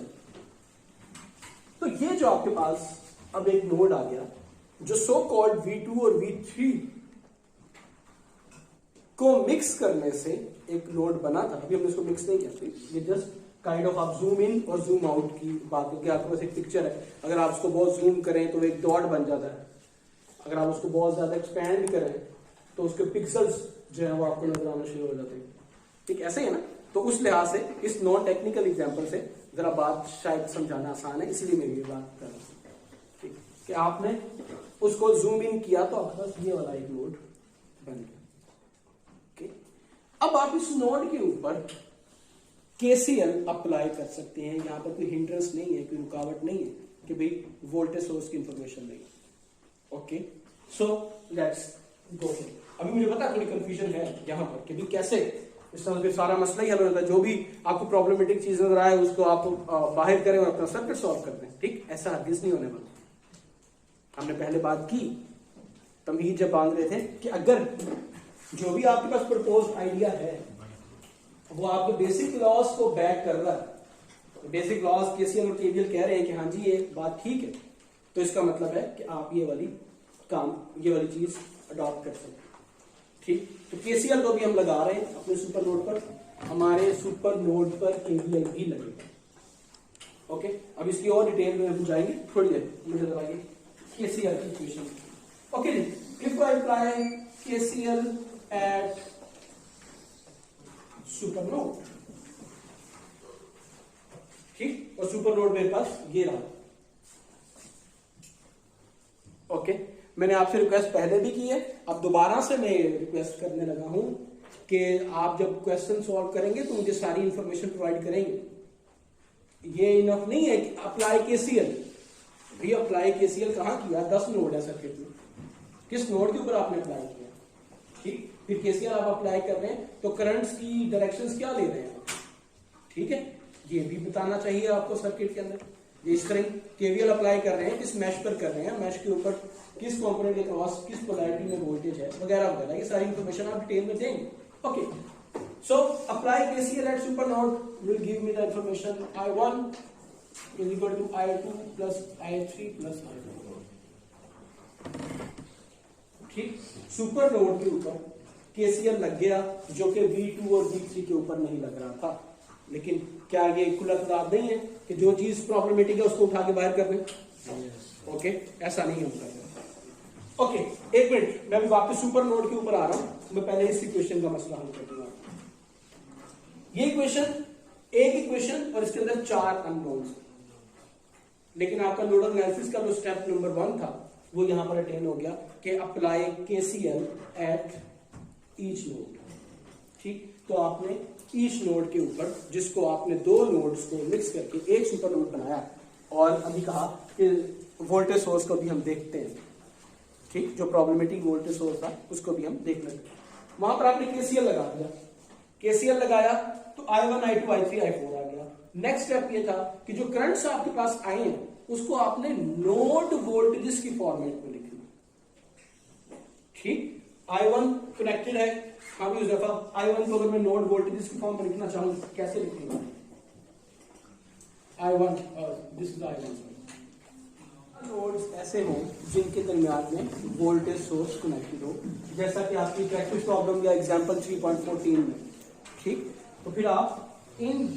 तो ये जो आपके पास अब एक नोड आ गया जो सो कॉल्ड V2 और V3 को मिक्स करने से एक नोड बना था। अभी हमने इसको मिक्स नहीं किया, ये जस्ट काइंड ऑफ आप जूम इन और जूम आउट की बात करके आपके पास एक पिक्चर है, अगर आप उसको बहुत जूम करें तो एक डॉट बन जाता है, अगर आप उसको बहुत ज्यादा एक्सपैंड करें तो उसके पिक्सल्स जो है वो आपको नजर आना शुरू हो जाते हैं, ठीक, ऐसे है ना। तो उस लिहाज से इस नॉन टेक्निकल एग्जांपल से जरा बात शायद समझाना आसान है, इसलिए मैं ये बात कर रहा हूं, ठीक, कि आपने उसको जूम इन किया तो आपके पास ये वाला एक नोड बन गया, ठीक। अब आप इस नोड के ऊपर केसीएल अप्लाई कर सकते हैं, यहां पर कोई हिंड्रेंस नहीं है, कोई रुकावट नहीं है कि भाई वोल्टेज सोर्स की इंफॉर्मेशन नहीं, ओके। So let's go. अभी मुझे पता है थोड़ी कंफ्यूजन है यहां पर कि भाई कैसे इस तरह से सारा मसला ही हल हो जाता है, जो भी आपको प्रॉब्लमेटिक चीज नजर आए उसको आप बाहर करें और अपना सर्किट सॉल्व कर दें, ठीक, ऐसा हरगिज नहीं होने वाला। हमने पहले बात की तमहीद जब बांध रहे थे कि अगर जो भी आपके पास प्रपोज्ड आइडिया है वो आपके बेसिक लॉस को बैक कर रहा है, बेसिक लॉस केसीएल और केवीएल कह रहे हैं कि हाँ जी ये बात ठीक है, तो इसका मतलब है कि आप ये वाली चीज अडॉप्ट कर सकते हैं, ठीक। तो केसीएल को भी हम लगा रहे हैं अपने सुपर नोड पर, हमारे सुपर नोड पर केवीएल भी लगेगा, ओके, अब इसकी और डिटेल में हम जाएंगे थोड़ी देर, मुझे लगाइए केसीएल की इक्वेशन। ओके जी, if I apply KCL at super node, ठीक, और सुपर नोड मेरे पास ये रहा। ओके, मैंने आपसे रिक्वेस्ट पहले भी की है, अब दोबारा से मैं रिक्वेस्ट करने लगा हूं कि आप जब क्वेश्चन सॉल्व करेंगे तो मुझे सारी इंफॉर्मेशन प्रोवाइड करेंगे। ये इनफ नहीं है कि अप्लाई केसीएल, भी अप्लाई केसीएल कहां किया, 10 नोड है सर्किट में, किस नोड के ऊपर आपने अप्लाई किया, ठीक, फिर केसीएल आप अप्लाई कर रहे हैं तो करंट्स की डायरेक्शंस क्या ले रहे हैं, ठीक है, ये भी बताना चाहिए आपको सर्किट के अंदर। इस तरह केवीएल अप्लाई कर रहे हैं, किस मैश पर कर रहे हैं, मैश के ऊपर किस कंपोनेंट के क्रॉस किस पोलैरिटी में वोल्टेज है वगैरह वगैरह, ये सारी इंफॉर्मेशन आप डिटेल में देंगे। Okay, so apply KCL at super node will give me the information I1 is equal to I2 plus I3 plus I4, ठीक, सुपर नोड के ऊपर केसीएल लग गया जो कि V2 और V3 के ऊपर नहीं लग रहा था। लेकिन क्या ये कुलत नहीं है कि जो चीज प्रॉब्लमेटिक है उसको उठा के बाहर कर दें? ओके, ऐसा नहीं होता है। ओके, एक मिनट, मैं अभी वापस सुपर नोड के ऊपर आ रहा हूं, मैं पहले इस इक्वेशन का मसला हल कर दूंगा। ये इक्वेशन, एक इक्वेशन और इसके अंदर 4 अननोन्स, लेकिन आपका नोडल एनालिसिस का जो स्टेप नंबर 1 था वो यहां पर अटेन हो गया कि apply KCL at each node, ठीक, तो आपने ईच नोड के ऊपर, जिसको आपने 2 नोड्स को मिक्स करके एक सुपर नोड बनाया, और अभी कहा कि वोल्टेज सोर्स को भी हम देखते हैं, ठीक, जो प्रॉब्लमेटिक वोल्टेज सोर्स था उसको भी हम देख लेते हैं। वहां पर आपने केसीएल लगा दिया, केसीएल लगाया तो I1 I2 I3 I4 आ गया। नेक्स्ट स्टेप ये था कि जो करंट्स आपके पास आए हैं उसको आपने नोड वोल्टेजेस की फॉर्मेट में लिखना, ठीक, I1 कनेक्टेड है, हम उस दफा I1 को अगर मैं नोड वोल्टेजेस की फॉर्म में लिखना चाहूं कैसे लिखूंगा, I1 this is I1, nodes ऐसे हो जिनके दरमियान में वोल्टेज सोर्स कनेक्टेड हो, जैसा कि आपकी प्रैक्टिस प्रॉब्लम या एग्जांपल 3.14 में, ठीक, तो फिर आप इन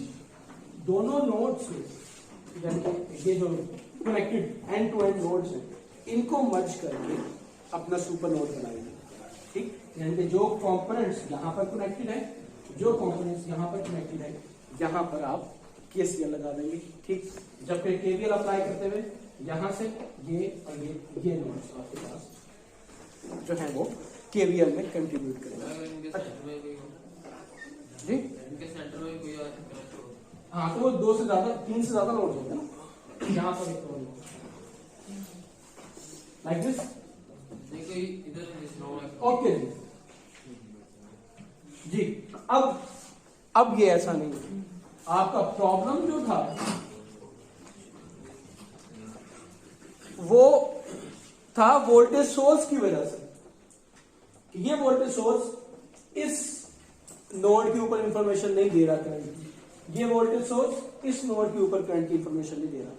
दोनों नोड्स से, यानी ये जो connected end to end nodes हैं, इनको मर्ज करके अपना सुपर नोड बनाएंगे, ठीक, यानी कि जो कंपोनेंट्स यहां पर कनेक्टेड है, जो कंपोनेंट्स यहां पर कनेक्टेड है, यहां पर आप केसीएल लगा देंगे, ठीक, जब फिर केवीएल अप्लाई करते हुए यहां से ये और ये नोड्स आपके पास जो है वो केवीएल में कंट्रीब्यूट करेंगे। जी, इनके सेंटर में कोई और हाँ, तो 2 से ज्यादा 3 से ज्यादा नोड्स होते हैं ना, यहाँ पर एक और लाइक दिस, नहीं कोई इधर दिस नो है। ओके जी, अब ये ऐसा नहीं है, आपका प्रॉब्लम जो था वो था वोल्टेज सोर्स की वजह से, कि ये वोल्टेज सोर्स इस नोड के ऊपर इंफॉर्मेशन नहीं दे रहा करंट, ये वोल्टेज सोर्स इस नोड के ऊपर करंट की इंफॉर्मेशन नहीं दे रहा,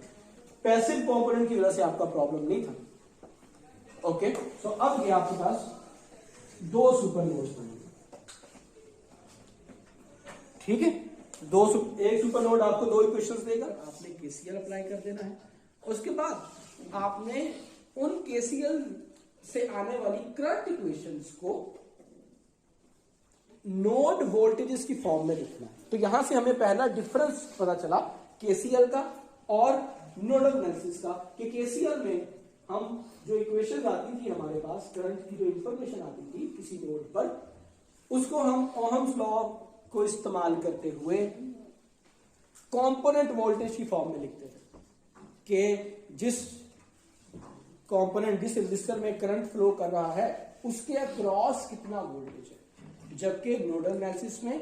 पैसिव कंपोनेंट की वजह से आपका प्रॉब्लम नहीं था। ओके, सो अब ये आपके पास 2 सुपर नोड्स बनेंगे, ठीक है, एक सुपर नोड आपको 2 इक्वेशंस देगा, आपने केसीएल अप्लाई कर देना है, उसके बाद आपने उन केसीएल से आने वाली करंट इक्वेशंस को नोड वोल्टेजेस की फॉर्म में लिखना है। तो यहां से हमें पहला डिफरेंस पता चला केसीएल का और नोडल एनालिसिस का, कि केसीएल में हम जो इक्वेशन आती थी हमारे पास, करंट की जो इंफॉर्मेशन आती थी किसी नोड पर, उसको हम ओहम्स लॉ को इस्तेमाल करते हुए कंपोनेंट वोल्टेज की फॉर्म में लिखते थे, कि जिस कंपोनेंट जिस रजिस्टर में करंट फ्लो कर रहा है उसके अक्रॉस कितना वोल्टेज है, जबकि नोडल एनालिसिस में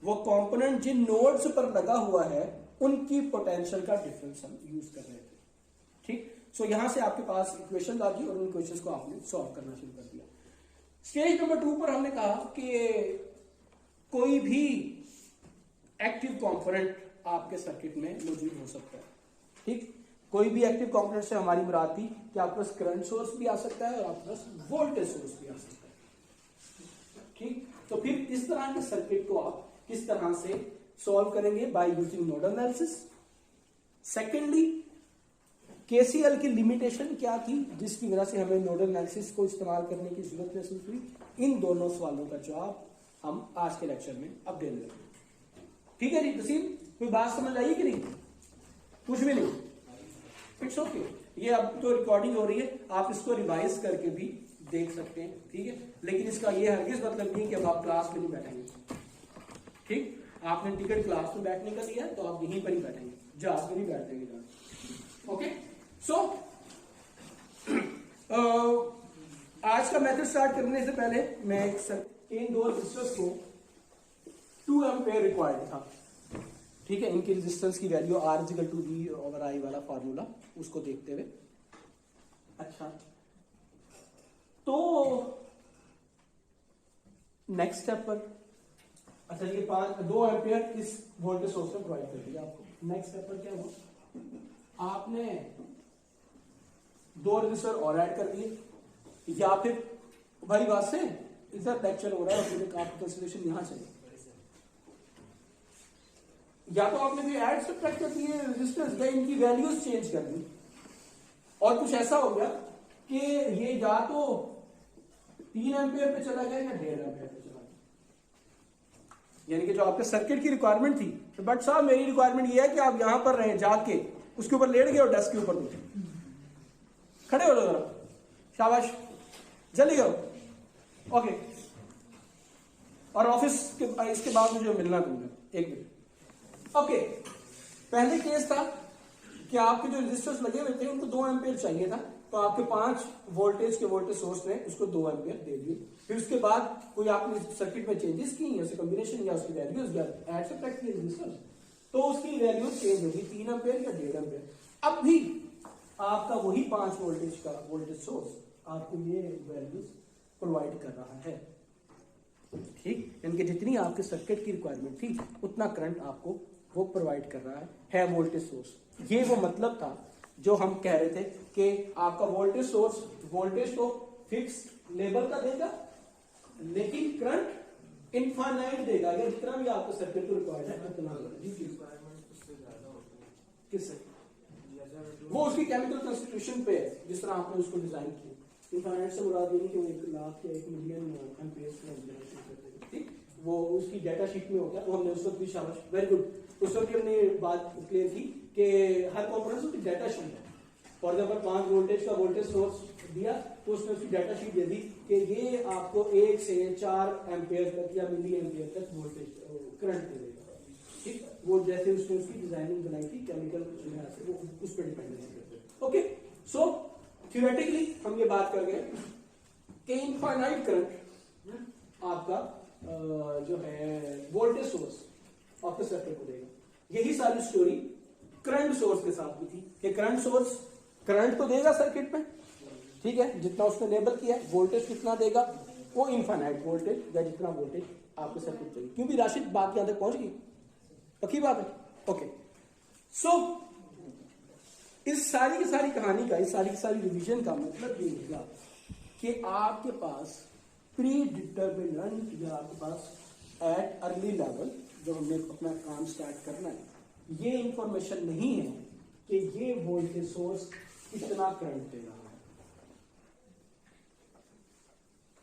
वो कंपोनेंट जिन नोड्स पर लगा हुआ है उनकी पोटेंशियल का डिफरेंस हम यूज कर रहे थे, ठीक। सो यहां से आपके पास इक्वेशन आ गई और उन इक्वेशंस को आपने सॉल्व करना शुरू कर दिया। स्टेज नंबर 2 पर हमने कहा कि कोई भी एक्टिव कंपोनेंट आपके सर्किट में मौजूद हो सकता है, ठीक, कोई भी एक्टिव कंपोनेंट से हमारी मुराद थी कि आपके पास करंट सोर्स भी आ सकता है और आपके पास वोल्टेज सोर्स भी आ सकता है, ठीक। तो फिर इस तरह के सर्किट को आप किस तरह से सॉल्व करेंगे, by using nodal analysis. Secondly KCL की लिमिटेशन क्या थी जिसकी वजह से हमें नोडल एनालिसिस को इस्तेमाल करने की जरूरत महसूस हुई। इन दोनों सवालों का जवाब हम आज के लेक्चर में अब देने लगे। ठीक है जी तसीम, कोई बात समझ आई कि नहीं? कुछ भी नहीं, इट्स ओके। ये अब तो रिकॉर्डिंग हो रही है, आप इसको रिवाइज करके भी देख सकते हैं, ठीक है। लेकिन इसका ये हरगिज मतलब नहीं कि अब आप क्लास में नहीं बैठेंगे। ठीक, आपने टिकट क्लास में बैठने का दिया तो आप यहीं पर ही बैठेंगे, जहाज में नहीं बैठेंगे। ओके, सो आज का मेथड स्टार्ट करने से पहले मैं इन दो रेजिस्टर्स को 2 एम्पेयर रिक्वायर्ड था, ठीक है। इनकी रेजिस्टेंस की वैल्यू R = V/I वाला फार्मूला, उसको देखते हुए अच्छा तो नेक्स्ट स्टेप पर अच्छा ये 2 एम्पेयर इस वोल्टेज सोर्स में प्रोवाइड कर दिया आपको। नेक्स्ट स्टेप पर क्या हुआ, आपने 2 रजिस्टर और ऐड कर दिए, या फिर भाई बात से इधर लेक्चर हो रहा है और आपकी कंसिडरेशन यहां से, या तो आपने भी ऐड सब्ट्रैक्ट कर दिए रेजिस्टेंस, या इनकी वैल्यूज चेंज कर दी और कुछ ऐसा हो गया कि ये या तो 3 एम्पेयर पे चला गया या 1.5 एम्पेयर पे चला गया। यानी कि जो आपके सर्किट की रिक्वायरमेंट थी, तो बट साहब मेरी रिक्वायरमेंट ये है कि आप यहां पर रहे, जाके उसके ऊपर लेट गए और डेस्क के ऊपर खड़े हो जरा, शाबाश, जल्दी करो, ओके। और ऑफिस के इसके बाद मुझे मिलना तुमने 1 मिनट, ओके। पहले केस था कि आपके जो रजिस्टर्स लगे हुए थे उनको 2 एम्पेयर चाहिए था, तो आपके 5 वोल्टेज के वोल्टेज सोर्स ने उसको 2 एम्पेयर दे दिए। फिर उसके बाद कोई आपने सर्किट में चेंजेस की, या कॉम्बिनेशन या उसकी वैल्यूज या ऐड सब्ट्रैक्ट किए रजिस्टर्स, तो उसकी वैल्यूज चेंज होगी 3 एम्पेयर या 1.5 एम्पेयर। अब भी आपका वही 5 वोल्टेज का वोल्टेज सोर्स आपको ये वैल्यूज प्रोवाइड कर रहा है, ठीक। इनके जितनी आपके सर्किट की रिक्वायरमेंट थी उतना करंट आपको वो प्रोवाइड कर रहा है वोल्टेज सोर्स। ये वो मतलब था जो हम कह रहे थे कि आपका वोल्टेज सोर्स वोल्टेज को फिक्स लेवल का देगा, लेकिन करंट इनफाइनाइट देगा, या जितना भी आपको सर्किट को रिक्वायर्ड है उतना किससे, वो उसकी केमिकल कंस्टिट्यूशन पे है, जिस तरह आपने उसको डिजाइन किया। इनफाइनाइट से मुराद ये नहीं कि वो 1 लाख या 1 मिलियन एम्पेयर जनरेशन करते हैं, ठीक। वो उसकी डेटा शीट में होता है, वो हमने उस वक्त भी, शाबाश, वेरी गुड, उस वक्त हमने बात क्लियर की कि हर कंपोनेंट उसकी डेटा शीट है। फॉर एग्जाम्पल 5 वोल्टेज का वोल्टेज सोर्स दिया तो उसने उसकी डेटा शीट दे दी कि ये आपको 1 से 4 एम्पेयर तक या मिली एम्पेयर तक वोल्टेज करंट दे देगा, ठीक। वो जैसे उसने उसकी डिजाइनिंग बनाई थी केमिकल से, वो उस पर डिपेंडेंसी करते हैं। ओके, सो थ्योरेटिकली हम ये बात कर गए कि इनफाइनाइट करंट आपका जो है वोल्टेज सोर्स आपके सर्किट को देगा। यही सारी स्टोरी करंट सोर्स के साथ भी थी कि करंट सोर्स करंट तो देगा सर्किट में, ठीक है, जितना उसने लेबल किया है। वोल्टेज कितना देगा, वो इनफाइनाइट वोल्टेज या जितना वोल्टेज आपके सर्किट चाहिए। क्यों भी राशिद बात यहां तक पहुंच गई, पक्की बात है, ओके। सो इस सारी की सारी कहानी का, इस सारी की सारी रिवीजन का मतलब ये निकला कि आपके पास प्री डिटर्मिनेंट या आपके पास एट अर्ली लेवल जब हमने अपना काम स्टार्ट करना है, ये इंफॉर्मेशन नहीं है कि ये वोल्टेज सोर्स कितना करंट दे रहा है,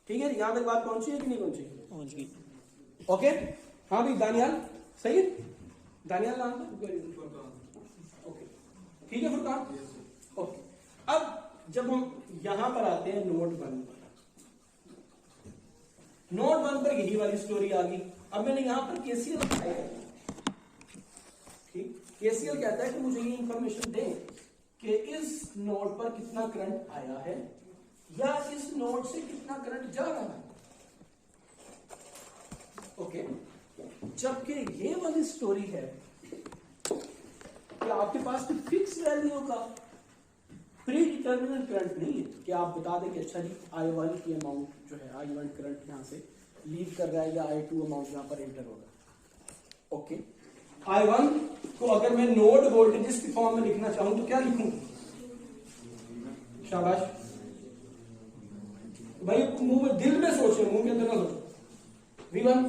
ठीक है। यहां तक बात पहुंची है कि नहीं पहुंची? पहुंच गई। ओके, हाँ भाई दानियाल, सही है, दानियाल नाम था, ओके, ठीक है फुरकान, ओके। अब जब हम यहां पर आते हैं नोड 1 पर, नोड 1 पर यही वाली स्टोरी आ गई। अब मैंने यहां पर केसीएल बताया, ठीक। केसीएल कहता है कि मुझे ये इंफॉर्मेशन दे कि इस नोड पर कितना करंट आया है या इस नोड से कितना करंट जा रहा है, ओके। जबकि ये वाली स्टोरी है कि आपके पास कोई फिक्स वैल्यू का प्री डिटर्मिनेंट करंट नहीं है कि आप बता दें कि अच्छा जी I1 की अमाउंट जो है, I1 करंट यहां से लीव कर रहा है या I2 अमाउंट यहां पर एंटर होगा, ओके। I1 को अगर मैं नोड वोल्टेजेस की फॉर्म में लिखना चाहूं तो क्या लिखूं, शाबाश भाई, मुंह में दिल में सोचे, मुंह के अंदर ना सोचो। V1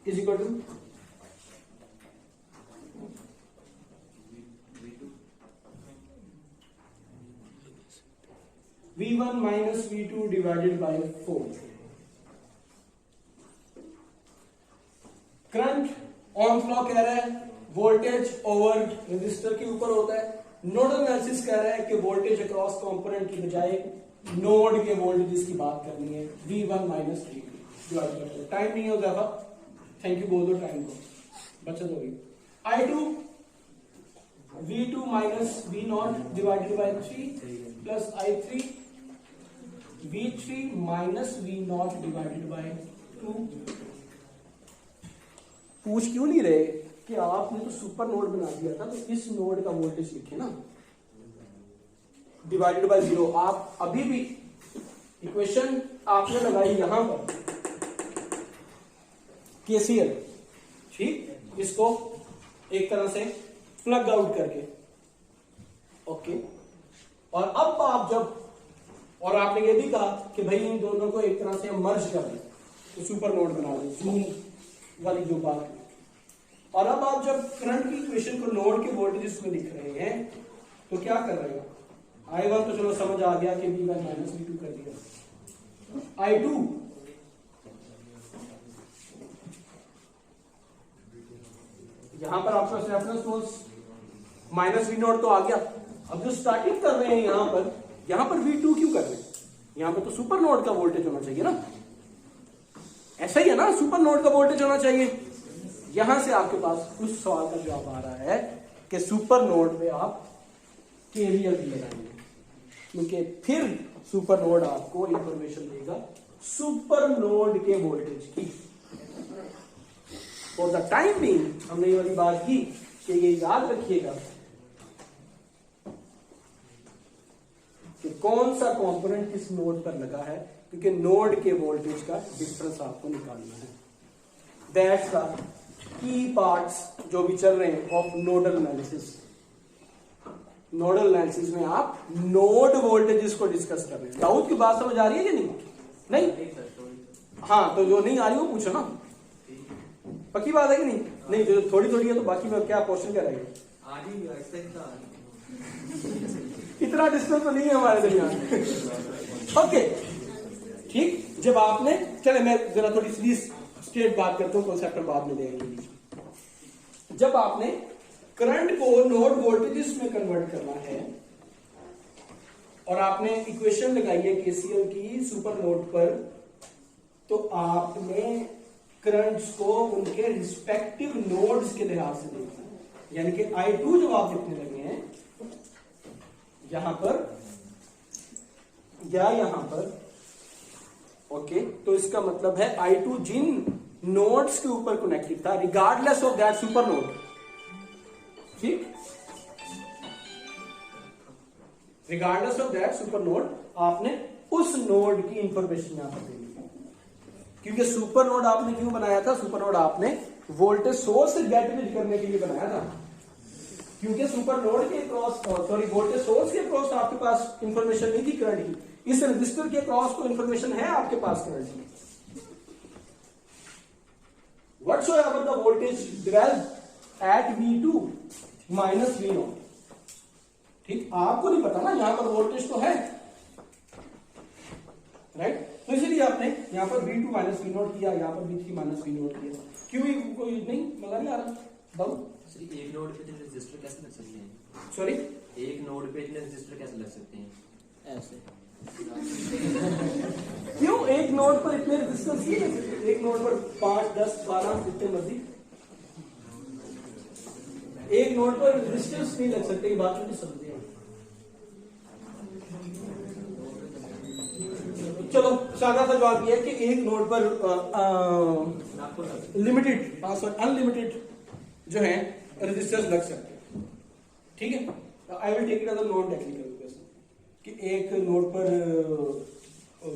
is equal to V1 minus V2 divided by 4। Current Ohm's law कह रहा है वोल्टेज ओवर रेजिस्टर के ऊपर होता है। नोडल एनालिसिस कह रहा है कि वोल्टेज अक्रॉस कंपोनेंट की बजाय नोड के वोल्टेज की बात करनी है। V1 minus V2 divided by 4। Time नहीं हो जाएगा, थैंक यू बोल दो टाइम को, बचत होगी। I2 V2 minus V0 divided by 3 plus I3 V3 minus V0 divided by 2। पूछ क्यों नहीं रहे कि आपने तो सुपर नोड बना दिया था, तो इस नोड का वोल्टेज लिखे ना, डिवाइडेड बाय 0। आप अभी भी इक्वेशन आपने लगाई यहां पर KCL, ठीक, इसको एक तरह से प्लग आउट करके, ओके। और अब आप जब, और आपने ये भी कहा कि भाई इन दोनों को एक तरह से मर्ज कर दें तो सुपर नोड बना दें, जूम वाली जो बात है। और अब आप जब करंट की इक्वेशन को नोड के वोल्टेज में लिख रहे हैं तो क्या कर रहे हो? I1 तो चलो समझ आ गया कि V1 माइनस V2 कर दिया। I2 यहां पर आपका रेफरेंस सोर्स माइनस V0 तो आ गया। अब जो स्टार्टिंग कर रहे हैं यहां पर V2 क्यों कर रहे हैं? यहां पर तो सुपर नोड का वोल्टेज होना चाहिए ना, ऐसा ही है ना, सुपर नोड का वोल्टेज होना चाहिए। यहां से आपके पास उस सवाल का जवाब आ रहा है कि सुपर नोड पे आप KVL भी लगाएंगे, क्योंकि फिर सुपर नोड आपको इंफॉर्मेशन देगा सुपर नोड के वोल्टेज की। फॉर द टाइम बीइंग हमने ये वाली बात की कि ये याद रखिएगा कि कौन सा कंपोनेंट किस नोड पर लगा है, क्योंकि नोड के वोल्टेज का डिफरेंस आपको निकालना है। दैट्स द की पार्ट्स जो भी चल रहे हैं of nodal analysis. Nodal analysis में आप नोड वोल्टेजेस को डिस्कस कर रहे हैं। दाऊद की बात समझ आ रही है कि नहीं? हाँ, तो जो नहीं आ रही वो पूछो ना, पक्की बात है कि नहीं? जो थोड़ी थोड़ी है तो बाकी में क्या क्वेश्चन क्या रहेगा? इतना डिस्टेंस तो नहीं है हमारे दरमियान। ओके, ठीक। जब आपने, चले मैं जरा थोड़ी सी स्ट्रेट बात करता हूं, कॉन्सेप्ट बाद में देंगे। जब आपने करंट को नोड वोल्टेजेस में कन्वर्ट करना है और आपने इक्वेशन लगाई है KCL की सुपर नोड पर, तो आपने करंट्स को उनके रिस्पेक्टिव नोड्स के लिहाज से देखना है। यानी कि I2 जो आप लिखने लगे हैं यहां पर या यहां पर, ओके, तो इसका मतलब है I2 जिन नोड्स के ऊपर कनेक्टेड था, regardless of that super node, ठीक, regardless of that super node, आपने उस नोड की इंफॉर्मेशन यहां पर देनी है। क्योंकि सुपर नोड आपने क्यों बनाया था? सुपर नोड आपने वोल्टेज सोर्स से गेट रीड करने के लिए बनाया था, क्योंकि सुपर नोड के क्रॉस, वोल्टेज सोर्स के क्रॉस आपके पास इंफॉर्मेशन नहीं थी करंट की। इस रजिस्टर के क्रॉस को इंफॉर्मेशन है आपके पास करंट की। Whatsoever the voltage derived at V2 minus V0, ठीक, आपको नहीं पता ना, यहां पर वोल्टेज तो है, राइट? तो इसलिए आपने यहां पर V2 माइनस V0 किया, यहां पर V3 माइनस V0 किया। क्यों? कोई नहीं, मजा नहीं आ रहा? बताओ। एक नोड पे इतने रजिस्टर कैसे लग सकते हैं? सॉरी, एक नोड पे इतने रजिस्टर कैसे लग सकते हैं? ऐसे क्यों एक नोड पर इतने रेजिस्टेंस नहीं लग सकते? एक नोड पर 5, 10, 12 जितने मर्जी, एक नोड पर रेजिस्टेंस नहीं लग सकते। बात नहीं समझे? चलो सादा सा जवाब यह है कि एक नोड पर लिमिटेड, अनलिमिटेड जो है रेजिस्टेंस लग सकते हैं, ठीक है। I will take it as a non technical question कि एक नोड पर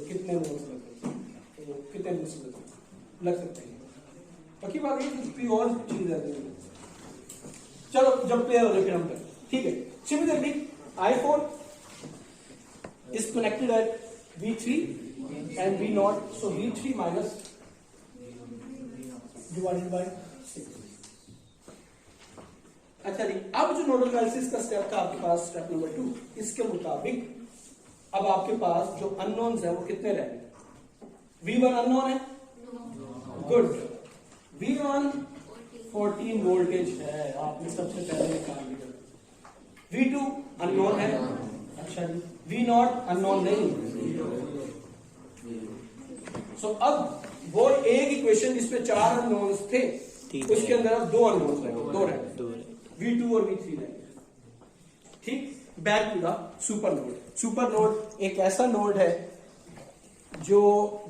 कितने नोड्स लग सकते हैं, कितने रेजिस्टेंस लग सकते हैं। पक्की बात है कि कोई और चीज है। चलो जब क्लियर हो जाए फिर हम करें, ठीक है। Similarly I4 is connected at V3 and V0, so V3 minus divided by 6। अच्छा जी, अब जो नोडल एनालिसिस का स्टेप था आपके पास, स्टेप नंबर 2, इसके मुताबिक अब आपके पास जो अननोन्स है वो कितने रह गए? V1 अननोन है, गुड। V1 14 वोल्टेज है, आपने सबसे पहले निकाल लिया। V2 अननोन है, अच्छा जी। V0 अननोन नहीं। सो अब वो एक इक्वेशन जिसपे 4 अननोन्स थे उसके अंदर अब 2 अननोन्स रह गए, 2 रह गए, V2 और V3 रह गए। ठीक, back to the super node. Super node एक ऐसा नोड है जो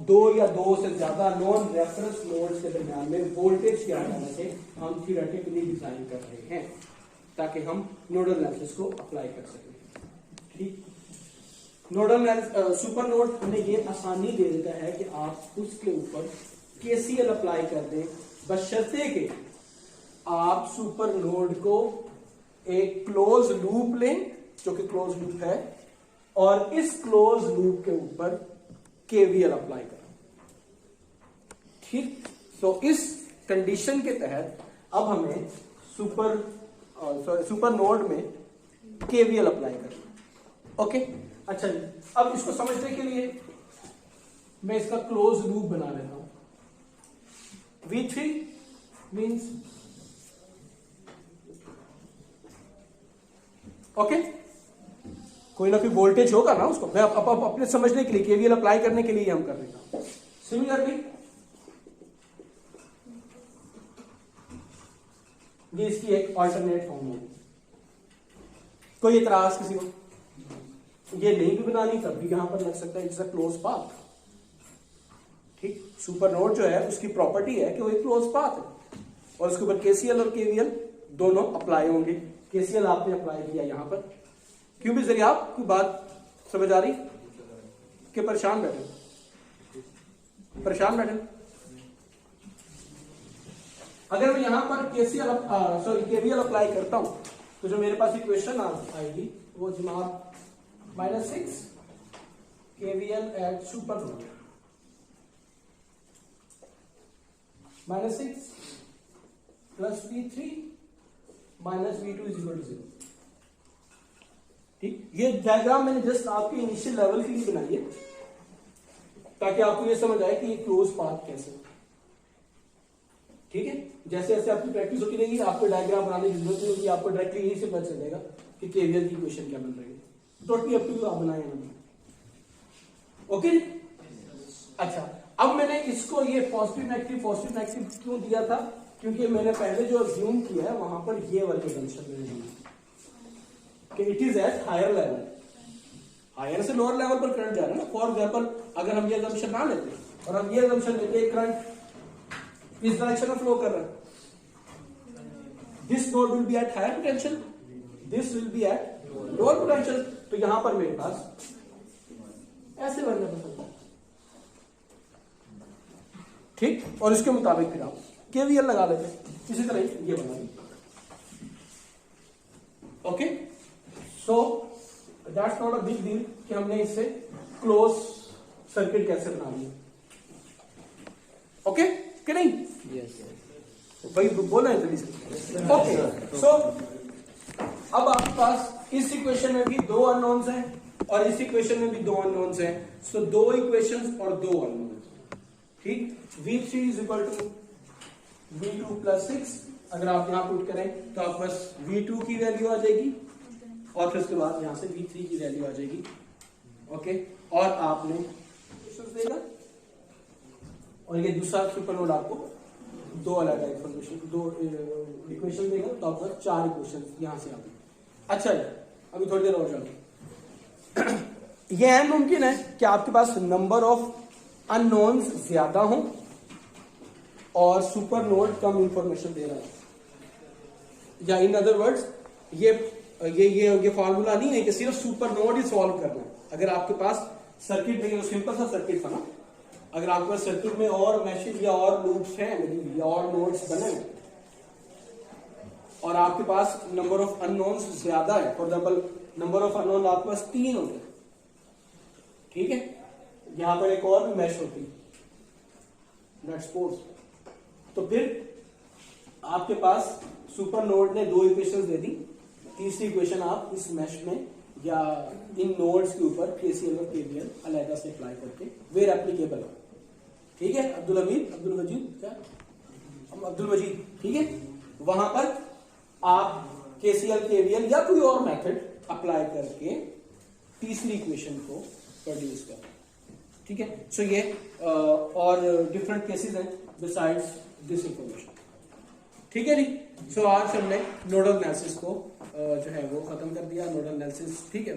2 या 2 से ज्यादा नॉन रेफरेंस नोड्स के दरमियान में वोल्टेज के आने से हम थियोरेटिकली डिजाइन कर रहे हैं ताकि हम नोडल एनालिसिस को अप्लाई कर सकें। ठीक, नोडल सुपर नोड हमें ये आसानी दे देता है कि आप उसके ऊपर केसीएल अप्लाई कर दें, बशर्ते कि आप सुपर नोड को एक क्लोज लूप लें जो कि क्लोज लूप है और इस क्लोज लूप के ऊपर केवीएल अप्लाई करें। ठीक, तो इस कंडीशन के तहत अब हमें सुपर नोड में केवीएल अप्लाई करना। ओके, अच्छा जी। अब इसको समझने के लिए मैं इसका क्लोज लूप बना लेता हूं। V3 मीन्स ओके, कोई ना कोई वोल्टेज होगा ना, उसको मैं अपने समझने के लिए केवीएल अप्लाई करने के लिए हम कर रहे हैं। सिमिलरली ये इसकी एक अल्टरनेट फॉर्म है। कोई इतराज किसी को? ये नहीं भी बनानी तब भी यहां पर लग सकता है, इट्स अ क्लोज पाथ। ठीक, सुपर नोड जो है उसकी प्रॉपर्टी है कि वो एक क्लोज पाथ है और उसके ऊपर केसीएल और केवीएल दोनों अप्लाई होंगे। केसीएल आपने अप्लाई किया यहां पर, क्यों भी जरिए आपकी बात समझ आ रही कि परेशान बैठे? परेशान बैठे? अगर मैं यहां पर केवीएल अप्लाई करता हूं तो जो मेरे पास इक्वेशन आएगी वो जनाब -6 KVL at super node, -6 plus V3 minus V2 is equal to 0। ठीक, ये डायग्राम मैंने जस्ट आपके इनिशियल लेवल के लिए बनाई है ताकि आपको ये समझ आए कि ये क्लोज पाथ कैसे है। ठीक है, जैसे जैसे आपकी प्रैक्टिस होती रहेगी आपको डायग्राम बनाने की जरूरत नहीं होगी, आपको डायरेक्टली यही से पता चलेगा कि केवीएल की इक्वेशन क्या बन रही है। टोटली अप टू आप बनाए हैं। ओके, अच्छा। अब मैंने इसको ये पॉजिटिव नेगेटिव क्यों दिया था? क्योंकि मैंने पहले जो अज्यूम किया है वहां पर ये वाले असम्पशन मैंने दिया कि it is at higher level, higher से लोअर लेवल पर करंट जा रहा है ना। फॉर एग्जाम्पल अगर हम ये असम्पशन ना लेते और हम ये असम्पशन लेते करंट इस डायरेक्शन में फ्लो कर रहा है, this node will be at higher potential, this will be at lower potential. तो यहां पर मेरे पास ऐसे बनना पसंद है। ठीक, और इसके मुताबिक फिर आप केवीएल लगा लेते, इसी तरह ये बना ली। Okay, so that's not a big deal कि हमने इससे क्लोज सर्किट कैसे बना लिया। ओके कि नहीं? यस भाई बोला है जल्दी से। ओके, सो अब आपके पास इस इक्वेशन में भी 2 अननोन्स हैं और इस इक्वेशन में भी 2 अननोन्स हैं। सो 2 इक्वेशंस और 2 अननोन्स। ठीक, V3 is equal to V2 plus 6। अगर आप यहां पुट करें तो आप बस V2 की वैल्यू आ जाएगी और फिर उसके बाद यहां से V3 की वैल्यू आ जाएगी। ओके, और आपने देगा और ये दूसरा सुपर नोड आपको 2 अलग इन्फॉर्मेशन 2 इक्वेशन देगा, तो आपका 4 इक्वेशन यहां से आएंगे। अच्छा है, अभी थोड़ी देर और चलो। यह मुमकिन है कि आपके पास नंबर ऑफ अननोन्स ज्यादा हो और सुपर नोड कम इंफॉर्मेशन दे रहा है, या इन अदर वर्ड्स ये फॉर्मूला नहीं है कि सिर्फ सुपर नोड ही सॉल्व करना है। अगर आपके पास सर्किट देखिए तो सिंपल सा सर्किट था ना, अगर आपके पास सर्किट में और मैसेज या और लूप्स हैं या और नोड्स बने हैं और आपके पास नंबर ऑफ अननोन्स ज्यादा है, for example number of unknown आपके पास 3 होते, ठीक है, यहां पर एक और भी मैश होती, लेट्स सपोज, तो फिर आपके पास सुपर नोड ने 2 इक्वेशंस दे दी, तीसरी इक्वेशन आप इस मैश में या इन नोड्स के ऊपर केसीएल और केवीएल अलग से अप्लाई करके वेयर एप्लीकेबल। ठीक है अब्दुल मजीद क्या अब्दुल मजीद, ठीक है, वहां पर आप केसीएल केवीएल या कोई और मेथड अप्लाई करके तीसरी इक्वेशन को प्रोड्यूस कर। ठीक है, सो ये और डिफरेंट केसेस हैं बिसाइड्स दिस इंफॉर्मेशन। ठीक है जी, सो आज हमने नोडल एनालिसिस को जो है वो खत्म कर दिया। नोडल एनालिसिस, ठीक है।